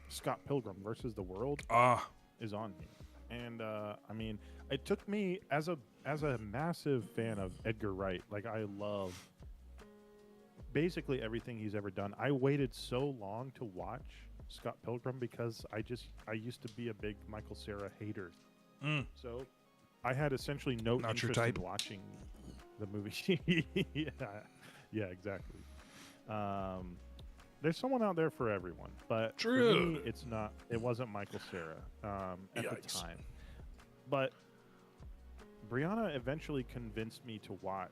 Scott Pilgrim versus the World is on here, and I mean, it took me as a massive fan of Edgar Wright. Like I love basically everything he's ever done. I waited so long to watch Scott Pilgrim because I used to be a big Michael Cera hater. So I had essentially no Not your interest type. in watching the movie. yeah, exactly. There's someone out there for everyone, but True. for me, it's not. It wasn't Michael Cera at the Yikes. time. But Brianna eventually convinced me to watch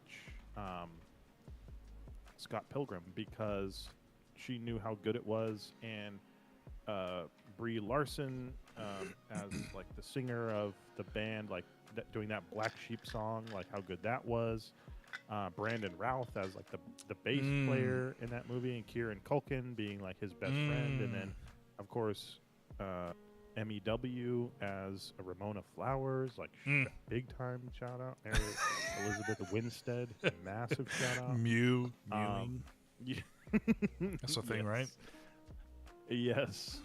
Scott Pilgrim because she knew how good it was, and Brie Larson as like the singer of the band, like doing that Black Sheep song, like how good that was. Brandon Routh as like the bass player in that movie, and Kieran Culkin being like his best friend, and then of course MEW as Ramona Flowers, like big time shout out. Mary Elizabeth Winstead, massive shout out. Mew. Yeah. That's a thing, Yes. right? Yes.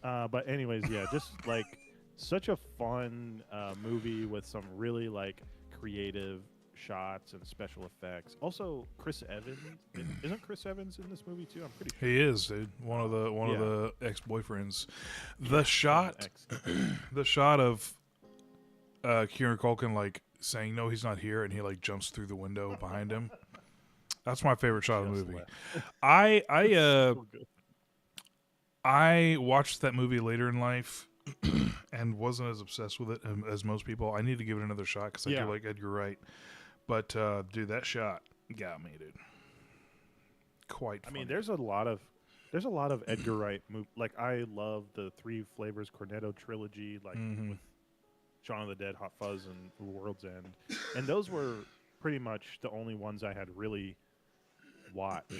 But anyways, yeah, just like such a fun movie with some really like creative shots and special effects. Also, Chris Evans isn't Chris Evans in this movie too? I'm pretty sure. He is, dude. One of Yeah. the ex-boyfriends. Yeah, The one of the shot ex- the shot of Kieran Culkin like saying no, he's not here, and he like jumps through the window behind him. That's my favorite shot of the just movie. left. I It's I so good. I watched that movie later in life and wasn't as obsessed with it as most people. I need to give it another shot because I Yeah. do like Edgar Wright. But dude, that shot got me, dude. Quite. I Funny. mean, there's a lot of Edgar Wright like I love the Three Flavors Cornetto trilogy, like with Shaun of the Dead, Hot Fuzz, and World's End, and those were pretty much the only ones I had really watched.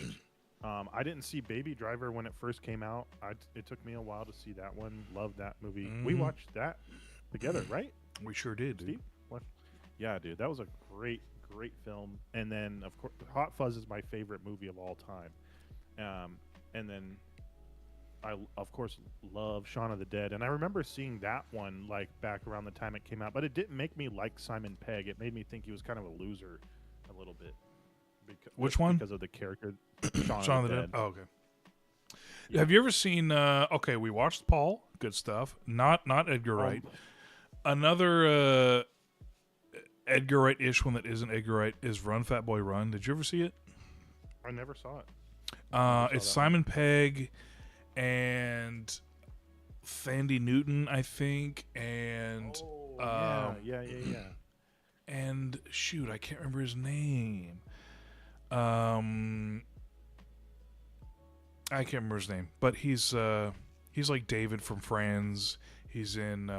I didn't see Baby Driver when it first came out. It took me a while to see that one. Loved that movie. We watched that together, right? We sure did, dude. Steve? What? Yeah, dude, that was a great film. And then, of course, Hot Fuzz is my favorite movie of all time. And then I, of course, love Shaun of the Dead. And I remember seeing that one like back around the time it came out, but it didn't make me like Simon Pegg. It made me think he was kind of a loser a little bit. Which one? Because of the character Shaun of the Dead. Oh, okay. Yeah. Have you ever seen? Okay, we watched Paul. Good stuff. Not Edgar Wright. Another Edgar Wright-ish one that isn't Edgar Wright is Run Fat Boy Run. Did you ever see it? I never saw it. It's Simon Pegg and Thandie Newton, I think, and yeah. and shoot, I can't remember his name. I can't remember his name, but he's like David from Friends. He's in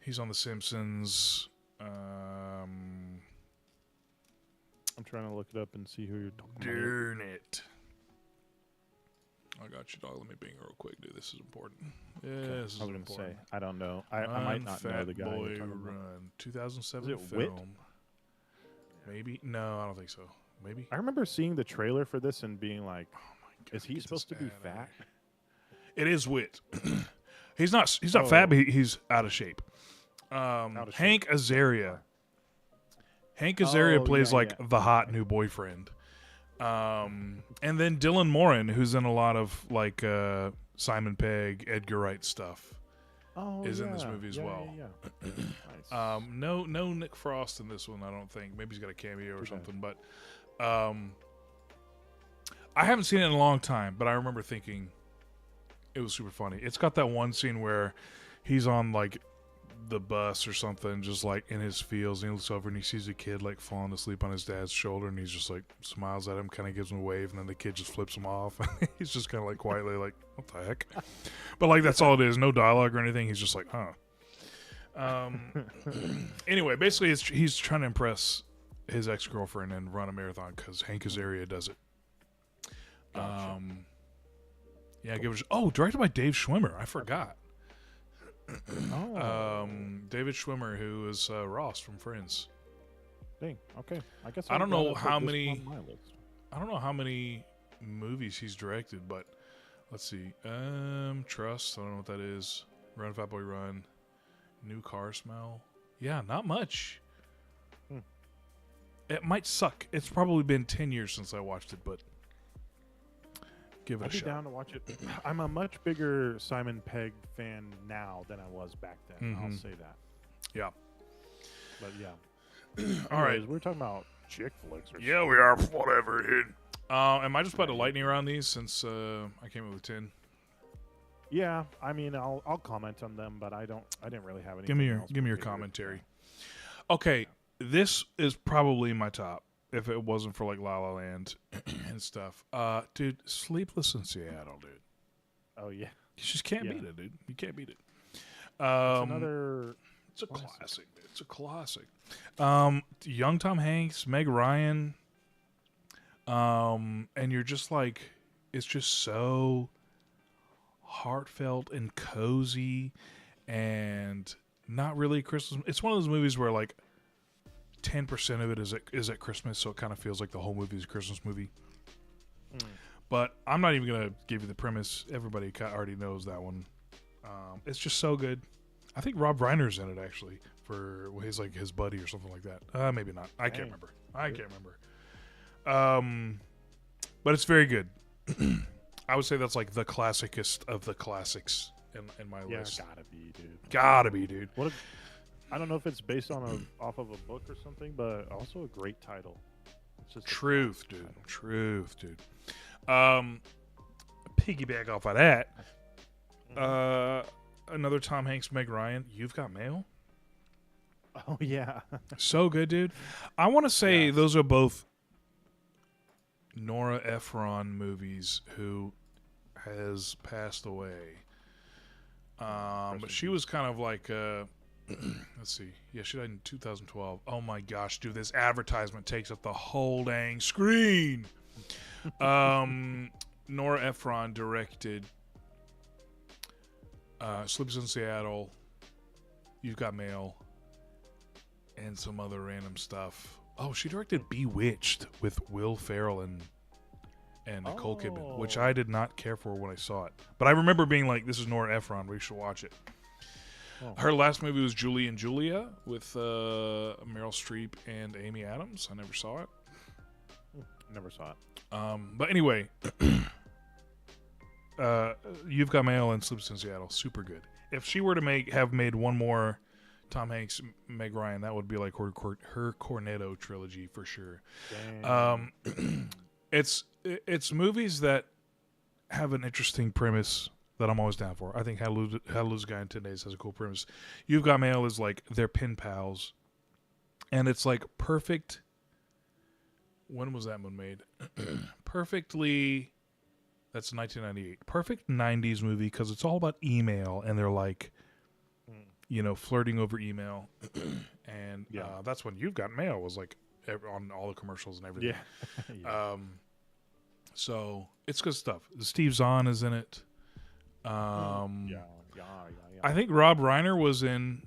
he's on The Simpsons. I'm trying to look it up and see who you're talking about. Darn it. I got you, dog. Let me bing real quick, dude. This is important. Yeah, this is I was important. gonna say I don't know. I might not know the guy. Boy you're talking about. Run, 2007 Is it film. Wit? Maybe no, I don't think so. Maybe. I remember seeing the trailer for this and being like, Oh my God, "Is he get supposed to this be ad out fat?" of here. It is Wit. He's not Oh. fat, but he's out of shape. of shape. Hank Azaria. Hank Azaria Oh, plays yeah, like yeah. the hot new boyfriend. And then Dylan Moran, who's in a lot of like Simon Pegg, Edgar Wright stuff, Oh, is in this yeah. movie as Yeah, well. Yeah, nice. No Nick Frost in this one, I don't think. Maybe he's got a cameo or Too bad. something. But I haven't seen it in a long time, but I remember thinking it was super funny. It's got that one scene where he's on like the bus or something, just like in his fields, and he looks over and he sees a kid like falling asleep on his dad's shoulder, and he's just like smiles at him, kind of gives him a wave, and then the kid just flips him off. He's just kind of like quietly like, what the heck? But like that's all it is, no dialogue or anything. He's just like, huh. Anyway, basically he's trying to impress his ex-girlfriend and run a marathon because Hank Azaria does it. Gotcha. Yeah, give it. Directed by Dave Schwimmer. I forgot. Oh, David Schwimmer, who is Ross from Friends. dang. Okay, I guess I don't know gotta put how this many- on my list. I don't know how many movies he's directed, but let's see. Trust. I don't know what that is. Run Fat Boy Run. New Car Smell. Yeah, not much. Hmm. It might suck. It's probably been 10 years since I watched it, but give it I'd a be shot. down to watch it. I'm a much bigger Simon Pegg fan now than I was back then. I'll Mhm. say that. Yeah. But yeah. All right. Anyways, we're talking about chick flicks or Yeah, we are. Whatever, dude. Am I just about to lightning round these since I came up with 10? Yeah, I mean, I'll comment on them, but I didn't really have any. Give me your commentary. Okay, this is probably my top if it wasn't for like La La Land and stuff. Dude, Sleepless in Seattle, dude. Oh yeah, You just can't Yeah. beat it, dude. You can't beat it. it's another. It's a classic. classic. Dude. It's a classic. Young Tom Hanks, Meg Ryan. And you're just like, it's just so heartfelt and cozy and not really Christmas. It's one of those movies where like 10% of it is at Christmas, so it kind of feels like the whole movie is a Christmas movie. Mm. But I'm not even gonna give you the premise. Everybody already knows that one. It's just so good. I think Rob Reiner's in it actually. For he's like his buddy or something like that. Maybe not. I can't remember. But it's very good. I would say that's like the classicest of the classics in my list. Gotta be, dude. What? I don't know if it's based on off of a book or something, but also a great title. It's just Truth, dude. Piggyback off of that. Another Tom Hanks, Meg Ryan. You've Got Mail. Oh yeah, so good, dude. I want to say those are both Nora Ephron movies who has passed away. But she was kind of like, let's see. Yeah, she died in 2012. Oh my gosh, dude, this advertisement takes up the whole dang screen. Nora Ephron directed Sleepless in Seattle, You've Got Mail, and some other random stuff. Oh, she directed Bewitched with Will Ferrell and Nicole Kidman, which I did not care for when I saw it. But I remember being like, this is Nora Ephron. We should watch it. Oh. Her last movie was Julie and Julia with Meryl Streep and Amy Adams. I never saw it. Never saw it. But anyway, You've Got Mail and Sleepless in Seattle. Super good. If she were to have made one more Tom Hanks, Meg Ryan, that would be like her Cornetto trilogy for sure. It's movies that have an interesting premise that I'm always down for. I think How to Lose a Guy in 10 Days has a cool premise. You've Got Mail is like they're pen pals, and it's like perfect. When was that one made? Perfectly. That's 1998. Perfect 90s movie because it's all about email, and they're like, flirting over email, and that's when You've Got Mail was like on all the commercials and everything. Yeah. So it's good stuff. Steve Zahn is in it. I think Rob Reiner was in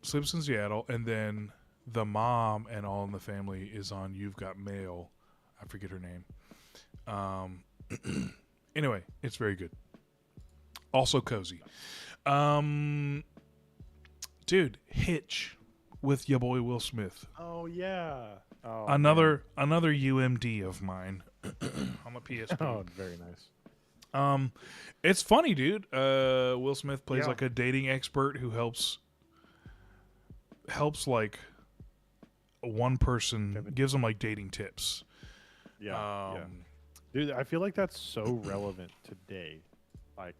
Sleepless in Seattle, and then the mom and All in the Family is on You've Got Mail. I forget her name. Anyway, it's very good. Also cozy. Dude, Hitch with your boy Will Smith. Oh yeah. Oh, another UMD of mine. I'm a PSP. Oh, very nice. It's funny, dude. Will Smith plays like a dating expert who helps like one person, gives them like dating tips. Yeah. Dude, I feel like that's so relevant today. Like,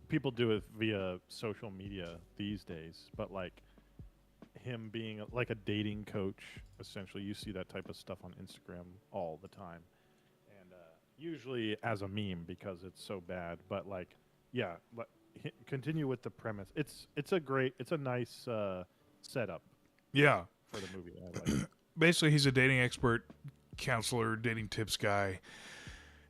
people do it via social media these days, but like him being like a dating coach, essentially, you see that type of stuff on Instagram all the time, and usually as a meme because it's so bad. But like, continue with the premise. It's a nice setup. Yeah, for the movie. I like. Basically, he's a dating expert, counselor, dating tips guy.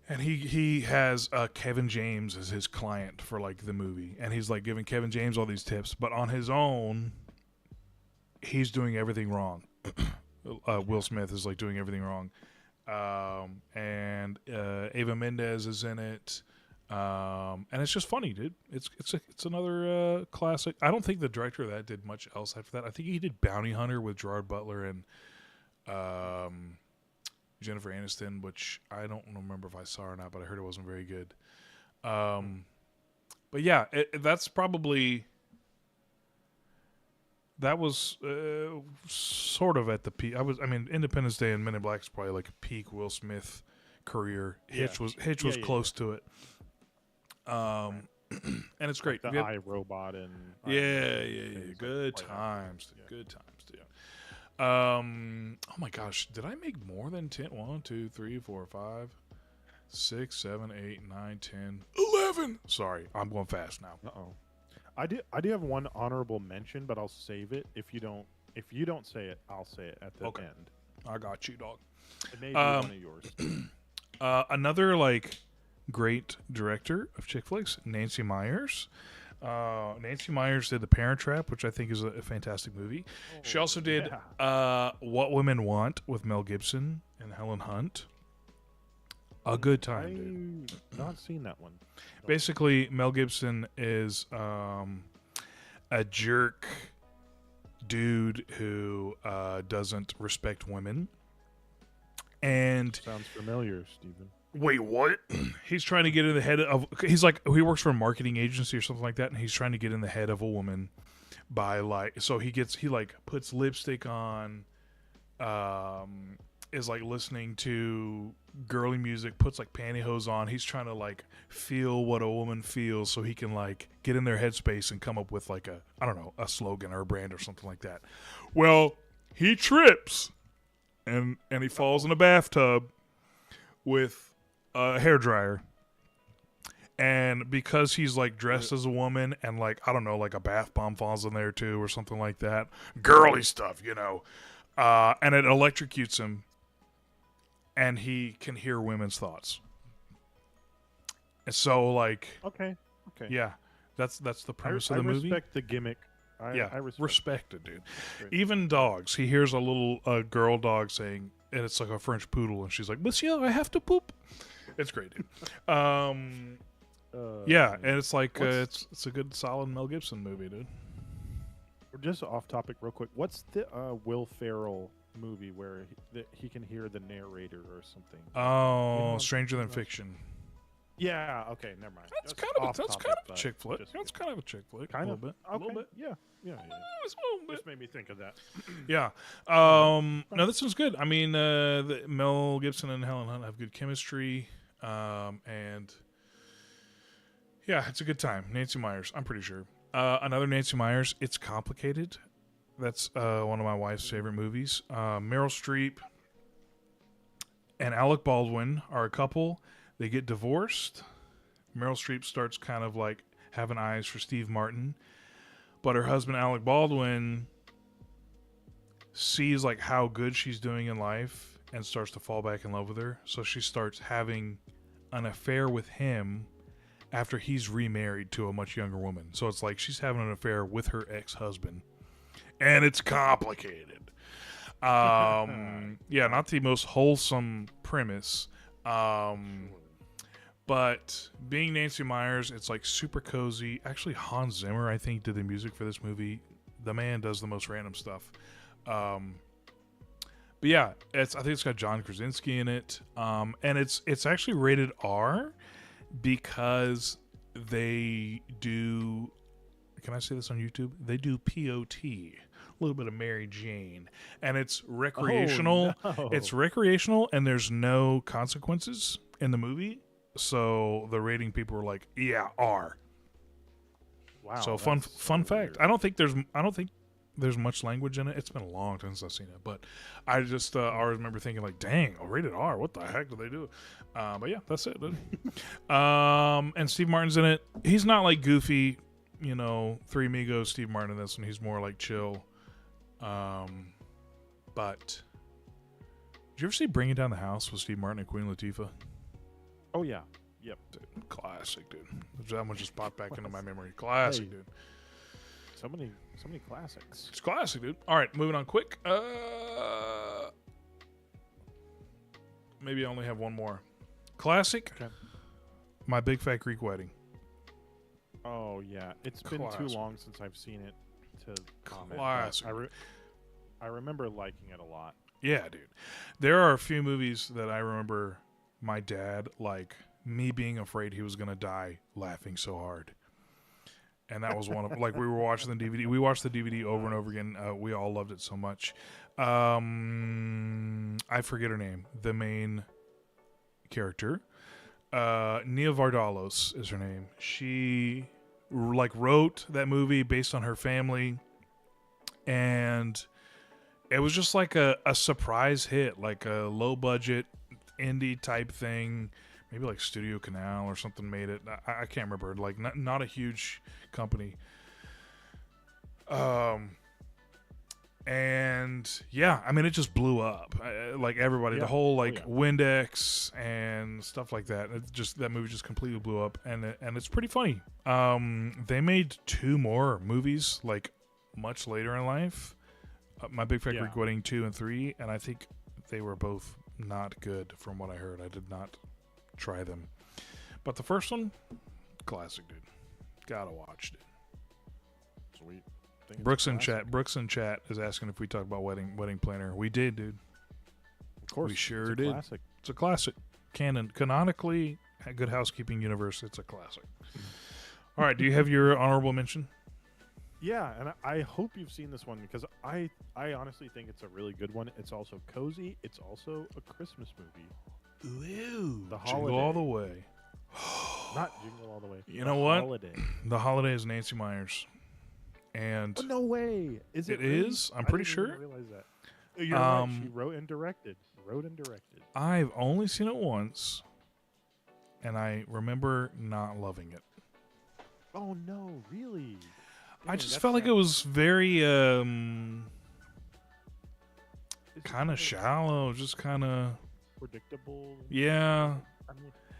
And he has Kevin James as his client for like the movie, and he's like giving Kevin James all these tips, but on his own, he's doing everything wrong. Will Smith is like doing everything wrong, and Eva Mendes is in it, and it's just funny, dude. It's another classic. I don't think the director of that did much else after that. I think he did Bounty Hunter with Gerard Butler and Jennifer Aniston, which I don't remember if I saw or not, but I heard it wasn't very good. But yeah, that's probably, that was sort of at the peak. Independence Day and Men in Black is probably like a peak Will Smith career. Hitch was close to it. And it's great. Like the iRobot and good times, dude. Oh my gosh, did I make more than 10? 1, 2, 3, 4, 5, 6, 7, 8, 9, 10, 11. Sorry, I'm going fast now. I do have one honorable mention, but I'll save it. If you don't say it, I'll say it at the end. I got you, dog. It may be one of yours. Another like great director of chick flicks, Nancy Meyers. Nancy Meyers did The Parent Trap, which I think is a fantastic movie. She also did What Women Want with Mel Gibson and Helen Hunt. A good time, dude. I've not seen that one. Basically, Mel Gibson is a jerk dude who doesn't respect women. And Sounds familiar, Steven. wait, what? He's trying to get in the head of. He's like, he works for a marketing agency or something like that, and he's trying to get in the head of a woman by like. So he puts lipstick on, is like listening to girly music, puts like pantyhose on. He's trying to like feel what a woman feels, so he can like get in their headspace and come up with like a slogan or a brand or something like that. Well, he trips, and he falls in a bathtub with a hairdryer. And because he's like dressed as a woman and like, I don't know, like a bath bomb falls in there too or something like that. Girly stuff, and it electrocutes him and he can hear women's thoughts. And so like, Okay. yeah, that's the premise of the I movie. respect the gimmick. I respect it, dude. Great. Even dogs. He hears a little girl dog saying, and it's like a French poodle, and she's like, "Monsieur, I have to poop." It's great, dude. Yeah, and it's like it's a good, solid Mel Gibson movie, dude. Just off topic, real quick. What's the Will Ferrell movie where he can hear the narrator or something? Oh, Stranger Than Fiction. Yeah. Okay. Never mind. That's kind of a chick flick. That's kind of a chick flick. Kind a of. little bit. Okay. A little bit. Yeah. Just a little bit. Just made me think of that. Yeah. No, this one's good. I mean, Mel Gibson and Helen Hunt have good chemistry, and yeah, it's a good time. Nancy Meyers, I'm pretty sure. Another Nancy Meyers, It's Complicated. That's one of my wife's favorite movies. Meryl Streep and Alec Baldwin are a couple. They get divorced. Meryl Streep starts kind of like having eyes for Steve Martin, but her husband Alec Baldwin sees like how good she's doing in life and starts to fall back in love with her. So she starts having an affair with him after he's remarried to a much younger woman. So it's like she's having an affair with her ex-husband. And it's complicated. Yeah, not the most wholesome premise. But being Nancy Meyers, it's like super cozy. Actually, Hans Zimmer, I think, did the music for this movie. The man does the most random stuff. But yeah, I think it's got John Krasinski in it. And it's actually rated R because they do. Can I say this on YouTube? They do POT, a little bit of Mary Jane, and it's recreational. Oh, no. It's recreational, and there's no consequences in the movie. So the rating people were like, "Yeah, R." Wow. So fun fact. Weird. I don't think there's much language in it. It's been a long time since I've seen it, but I just always remember thinking like, "Dang, rated R. What the heck do they do?" But yeah, that's it. Dude. And Steve Martin's in it. He's not like goofy, Three Amigos Steve Martin in this one. He's more like chill. But did you ever see Bringing Down the House with Steve Martin and Queen Latifah? Oh yeah. Yep. Dude, classic, dude. That one just popped back into my memory. Classic, dude. So many classics. It's classic, dude. All right, moving on quick. Maybe I only have one more. Classic. Okay. My Big Fat Greek Wedding. Oh yeah, it's been too long since I've seen it to comment. Classic. I remember liking it a lot. Yeah, dude. There are a few movies that I remember my dad, like me being afraid he was going to die laughing so hard. And that was one of, like, we were watching the DVD. We watched the DVD over and over again. We all loved it so much. I forget her name. The main character. Nia Vardalos is her name. She, wrote that movie based on her family. And it was just like a surprise hit, like a low-budget indie type thing. Maybe like Studio Canal or something made it. I can't remember. Like not a huge company. And yeah, I mean, it just blew up. Like everybody, the whole Windex and stuff like that. That movie just completely blew up, and it's pretty funny. They made 2 more movies like much later in life. My Big Fat Greek Wedding 2 and 3, and I think they were both not good from what I heard. I did not try them. But the first one, classic, dude. Gotta watch, dude. Sweet. Think it's Brooks in classic. chat. Brooks in chat is asking if we talk about wedding planner. We did, dude. Of course, we sure it's a did. Classic. It's a classic. Canonically, Good Housekeeping universe. It's a classic. All right. Do you have your honorable mention? Yeah, and I hope you've seen this one because I honestly think it's a really good one. It's also cozy. It's also a Christmas movie. Ooh, The Jingle Holiday. All the Way. Not Jingle All the Way. You The know what? Holiday. The Holiday is Nancy Myers, and Oh, no way! Is it? It really? is? I'm I pretty didn't even sure. realize that. You're right. She wrote and directed. I've only seen it once, and I remember not loving it. Oh no! Really? I Dang, just that's felt like sad. it was very Is it kind of really shallow, just kind of predictable. yeah,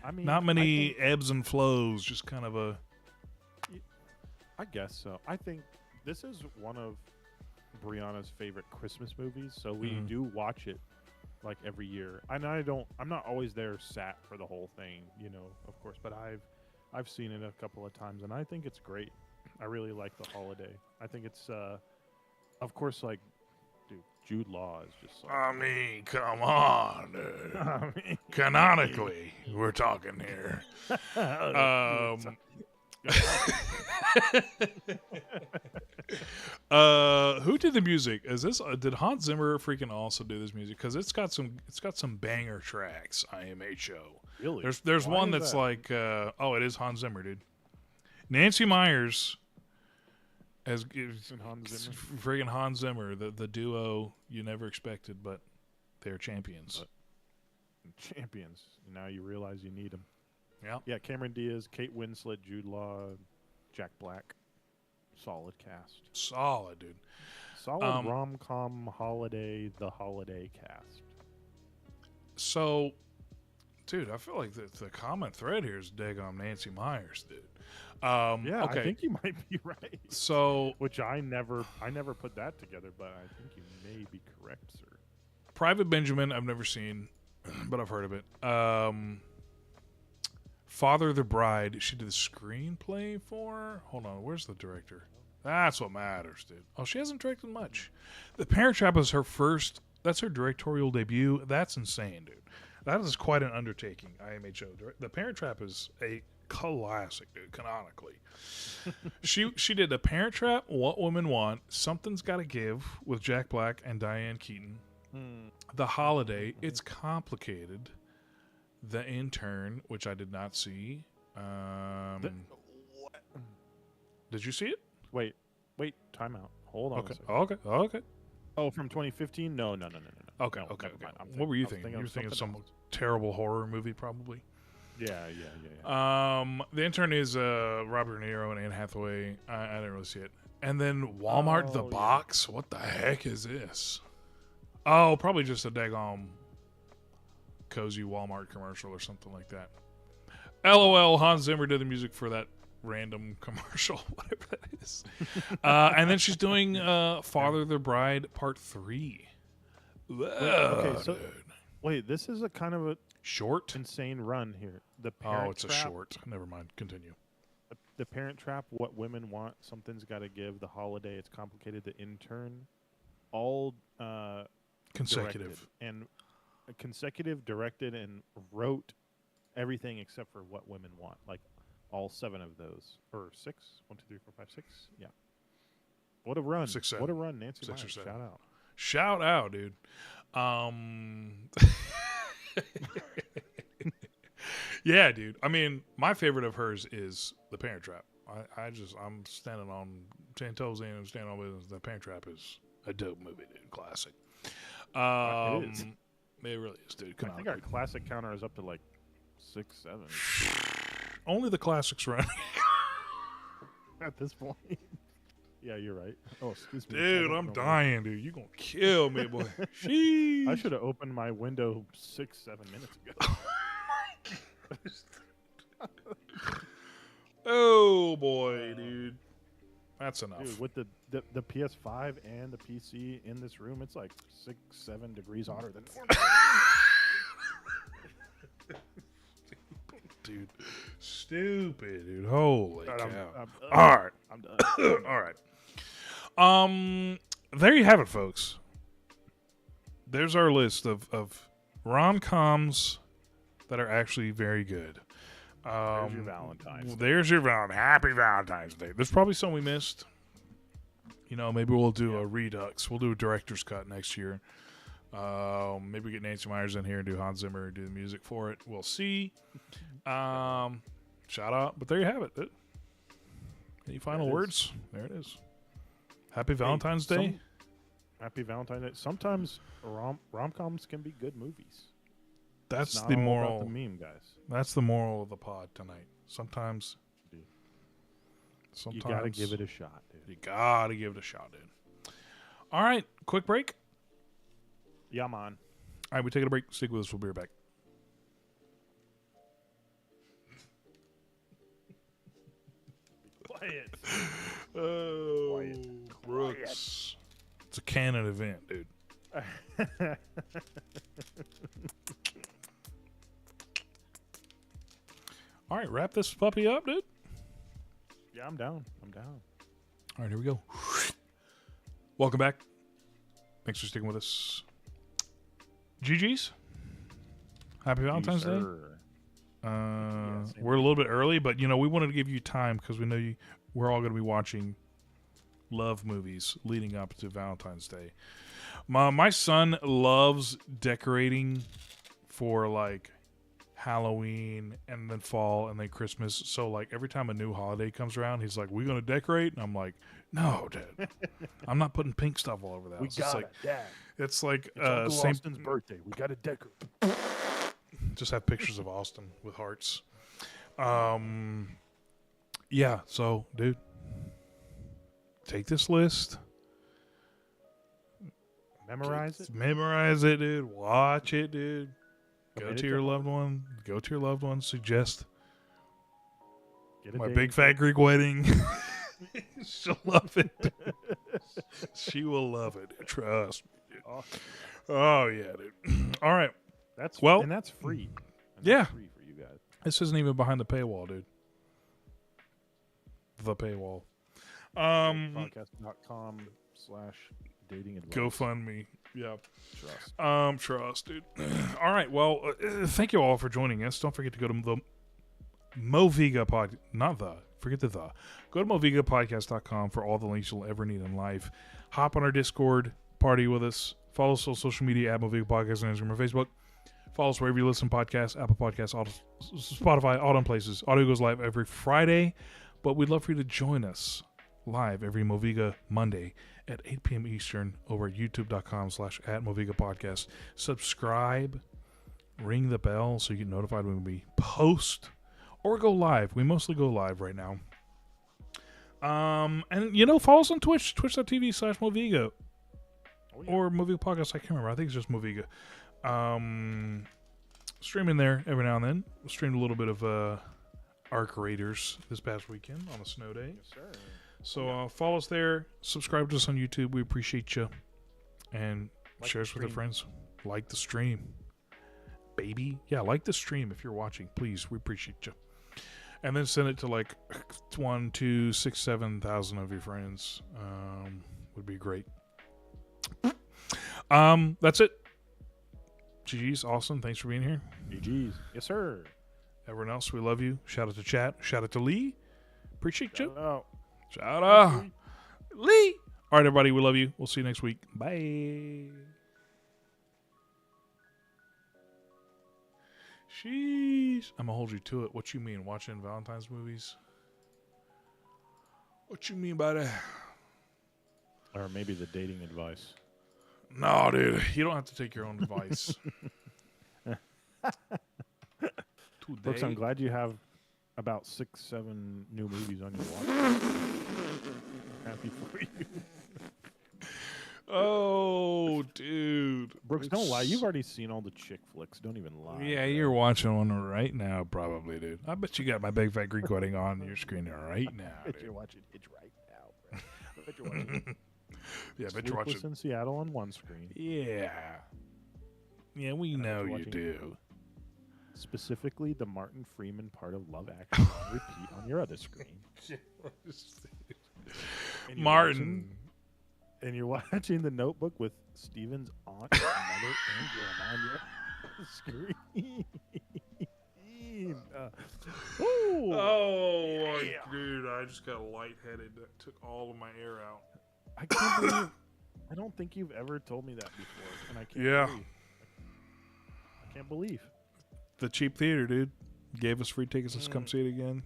I mean, not I many think- ebbs and flows, just kind of a I guess so. I think this is one of Brianna's favorite Christmas movies, so we Mhm. do watch it like every year. And I'm not always there sat for the whole thing, of course, but I've seen it a couple of times and I think it's great. I really like The Holiday. I think it's of course, like, dude, Jude Law is just like I mean, come on, dude. I mean, Canonically, we're talking here. Who did the music? Is this did Hans Zimmer freaking also do this music? Because it's got some banger tracks. IMHO. really? There's Why one is that's that? like it is Hans Zimmer, dude. Nancy Myers as And Hans Zimmer? friggin' Hans Zimmer, the duo you never expected, but they're champions. Champions. Now you realize you need them. Yeah. Yeah, Cameron Diaz, Kate Winslet, Jude Law, Jack Black. Solid cast. Solid, dude. Solid rom-com holiday, the holiday cast. So, dude, I feel like the common thread here is daggone Nancy Myers, dude. Yeah, okay. I think you might be right. So, Which I never put that together, but I think you may be correct, sir. Private Benjamin, I've never seen, but I've heard of it. Father the Bride, she did the screenplay for. Hold on, where's the director? That's what matters, dude. Oh, she hasn't directed much. The Parent Trap is her first. That's her directorial debut. That's insane, dude. That is quite an undertaking. IMHO. The Parent Trap is a classic, dude. Canonically, she did The Parent Trap, What Women Want, Something's Gotta Give with Jack Black and Diane Keaton. The Holiday, It's Complicated. The Intern, which I did not see. What? Did you see it? Wait, time out. Hold on. Okay. A second. Okay. Oh, from 2015? No. Okay. No, Okay. never mind. I'm What were you I was thinking? You were thinking of some something else. terrible horror movie, probably. Yeah. The Intern is Robert De Niro and Anne Hathaway. I didn't really see it. And then Walmart the Oh, yeah. Box. What the heck is this? Oh, probably just a daggone cozy Walmart commercial or something like that. LOL, Hans Zimmer did the music for that random commercial, whatever that is. And then she's doing Father the Bride Part 3. okay, so- dude. Wait, this is a kind of a Short? insane run here. The Parent Oh, it's a Trap, short. Never mind. Continue. The Parent Trap, What Women Want, Something's Gotta Give, The Holiday, It's Complicated, The Intern, all Consecutive. directed and consecutive, directed, and wrote everything except for What Women Want. Like all 7 of those, or 6. 1, 2, 3, 4, 5, 6. Yeah. What a run! 6, 7. What a run, Nancy 6 or Myers. 7. Shout out. Shout out, dude. Yeah, dude. I mean, my favorite of hers is The Parent Trap. I'm standing on 10 toes in and standing on business. The Parent Trap is a dope movie, dude. Classic. It is. It really is, dude. I think our classic counter is up to like 6, 7 Only the classics run. at this point. Yeah, you're right. Oh, excuse me. Dude, I'm dying, dude. You gonna kill me, boy. Sheesh. I should have opened my window 6, 7 minutes ago. Oh boy, dude. That's enough. Dude, with the PS5 and the PC in this room, it's like 6, 7 degrees hotter than normal. dude. Stupid, dude. Holy All right, cow. I'm All right. I'm done. All right. There you have it, folks. There's our list of rom-coms that are actually very good. There's your Valentine's. There's your Happy Valentine's Day. There's probably some we missed. You know, maybe we'll do a redux. We'll do a director's cut next year. Maybe get Nancy Myers in here and do Hans Zimmer and do the music for it. We'll see. Shout out. But there you have it. Any final words? There it is. Happy Valentine's Day. Happy Valentine's Day. Sometimes rom-coms can be good movies. That's It's the not all moral. about the meme, guys. That's the moral of the pod tonight. Sometimes You gotta give it a shot, dude. You gotta give it a shot, dude. All right, quick break. Yeah, man. All right, we taking a break. Stick with us. We'll be right back. Quiet. Oh, Quiet. Brooks. It's a canon event, dude. All right, wrap this puppy up, dude. Yeah, I'm down. All right, here we go. Welcome back. Thanks for sticking with us. GG's. Happy Valentine's Day. We're a little bit early, but we wanted to give you time because we know we're all going to be watching love movies leading up to Valentine's Day. My son loves decorating for like Halloween and then fall and then Christmas. So like every time a new holiday comes around, he's like, "We gonna decorate?" And I'm like, "No, Dad, I'm not putting pink stuff all over the house." Dad. It's like Uncle same. Austin's birthday. We gotta decorate. Just have pictures of Austin with hearts. Yeah. So, dude, take this list. Memorize it. Memorize it, dude. Watch it, dude. Go Commit to it your to loved one. Go to your loved one. Suggest Get a my date. big fat Greek wedding. She'll love it. She will love it. Trust me, dude. Awesome. Oh yeah, dude. All right. That's Well, and that's free. And yeah. that's free for you guys. This isn't even behind the paywall, dude. The paywall. Podcast.com/dating advice. GoFundMe. Yeah. Trust. Trust, dude. All right. Well, thank you all for joining us. Don't forget to go to the Moviga pod. Not the. Forget the the. Go to movigapodcast.com for all the links you'll ever need in life. Hop on our Discord. Party with us. Follow us on social media at Moviga Podcast on Instagram or Facebook. Follow us wherever you listen to podcasts, Apple Podcasts, Spotify, all them places. Audio goes live every Friday, but we'd love for you to join us live every Moviga Monday at 8 p.m. Eastern over at youtube.com/@MovigaPodcast. Subscribe, ring the bell so you get notified when we post or go live. We mostly go live right now. And follow us on Twitch, twitch.tv/Moviga. Oh, yeah. Or Moviga Podcast. I can't remember. I think it's just Moviga. Streaming there every now and then. Streamed a little bit of Arc Raiders this past weekend on a snow day. Yes, sir. So follow us there. Subscribe to us on YouTube. We appreciate you. And share us with your friends. Like the stream. Baby. Yeah, like the stream if you're watching. Please, we appreciate you. And then send it to like 1, 2, 6, 7,000 of your friends. Would be great. That's it. GG's, awesome. Thanks for being here. GG's. Yes, sir. Everyone else, we love you. Shout out to chat. Shout out to Lee. Appreciate you. Shout out. Shout out. Lee. All right, everybody. We love you. We'll see you next week. Bye. Sheesh. I'm going to hold you to it. What you mean, watching Valentine's movies? What you mean by that? Or maybe the dating advice. No, dude. You don't have to take your own advice. Brooks, I'm glad you have about 6, 7 new movies on your watch. Happy for you. Oh, dude. Brooks, don't lie. You've already seen all the chick flicks. Don't even lie. Yeah, bro. you're watching one right now, probably, dude. I bet you got my big fat Greek wedding on your screen right now. I bet Dude. you're watching Hitch right now, bro. I bet you're watching Yeah, I bet you're Sleepless watching. in Seattle on one screen. Yeah. Yeah, we know you watching- do. specifically the Martin Freeman part of Love Actually, on repeat on your other screen. And you're Martin. and you're watching The Notebook with Steven's aunt, mother, and grandma on your screen. Oh, yeah. dude, I just got lightheaded. That took all of my air out. I can't believe. I don't think you've ever told me that before, and I can't. Yeah. Believe. I can't believe. The cheap theater, dude, gave us free tickets to come see it again.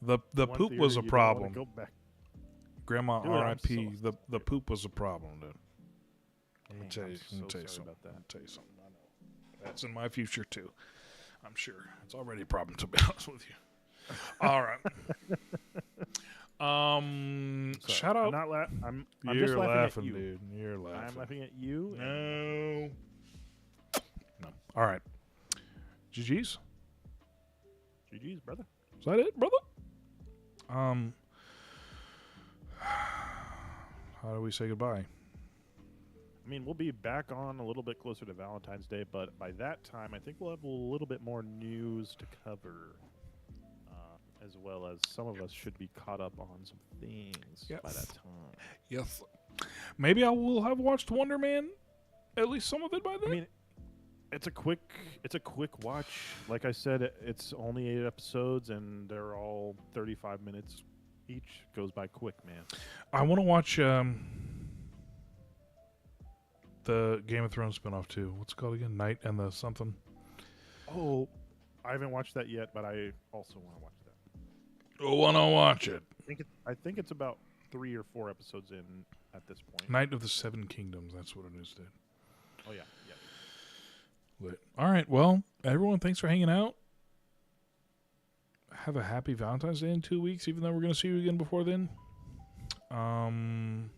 The One poop theater was a you don't wanna problem. go back. Grandma Dude, I'm R.I.P. so The poop was a problem, dude. Let me Dang, tell I'm you. so Let me tell you sorry something. about that. Let me tell you something. I know that's in my future too. I'm sure it's already a problem, to be honest with you. All right. Sorry. Shout out. I'm You're just laughing laughing, at you. dude. You're laughing. I'm laughing at you. No. No. All right. GG's. GG's, brother. Is that it, brother? How do we say goodbye? I mean, we'll be back on a little bit closer to Valentine's Day, but by that time, I think we'll have a little bit more news to cover, as well as some of us should be caught up on some things by that time. Yes. Maybe I will have watched Wonder Man, at least some of it by then. I mean, it's a quick watch. Like I said, it's only 8 episodes, and they're all 35 minutes each. Goes by quick, man. I want to watch the Game of Thrones spinoff too. What's it called again? Night and the something. Oh, I haven't watched that yet, but I also want to watch that. I want to watch it. I think it's about 3 or 4 episodes in at this point. Night of the Seven Kingdoms. That's what it is, dude. Oh yeah. Lit. All right. Well, everyone, thanks for hanging out. Have a happy Valentine's Day in 2 weeks, even though we're going to see you again before then. And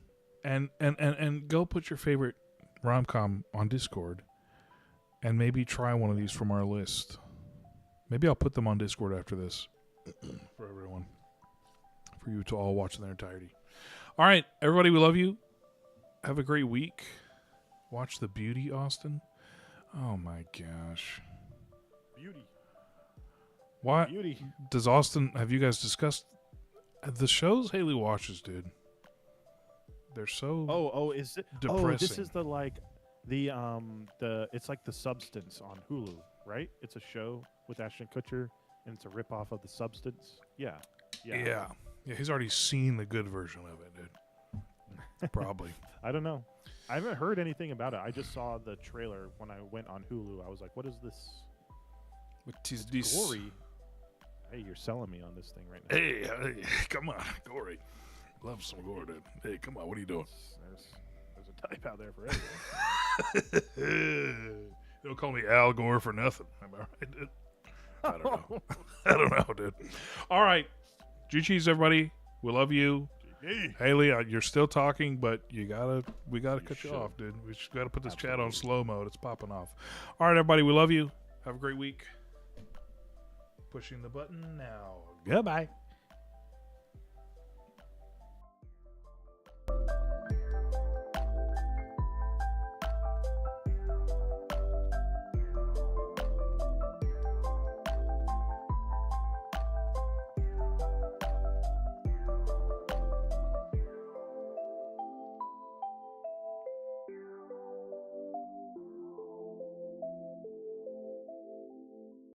go put your favorite rom-com on Discord, and maybe try one of these from our list. Maybe I'll put them on Discord after this for everyone, for you to all watch in their entirety. All right, everybody, we love you. Have a great week. Watch The Beauty, Austin. Oh my gosh. Beauty. Why Beauty. does Austin? Have you guys discussed the shows Haley watches, dude? They're so Is it depressing. Oh, this is the it's like The Substance on Hulu, right? It's a show with Ashton Kutcher, and it's a ripoff of The Substance. Yeah. Yeah. He's already seen the good version of it, dude. Probably. I don't know. I haven't heard anything about it. I just saw the trailer when I went on Hulu. I was like, "What is this? What is this? Gory." Hey, you're selling me on this thing right now. Hey, come on, gory. Love some gore, dude. Hey, come on, what are you doing? There's a type out there for everyone. Don't call me Al Gore for nothing. Am I right, dude? I don't know. I don't know, dude. All right. GG's, everybody. We love you. GG. Haley, you're still talking, but we gotta cut you off, dude. We just gotta put this chat on slow mode. It's popping off. All right, everybody. We love you. Have a great week. Pushing the button now. Goodbye.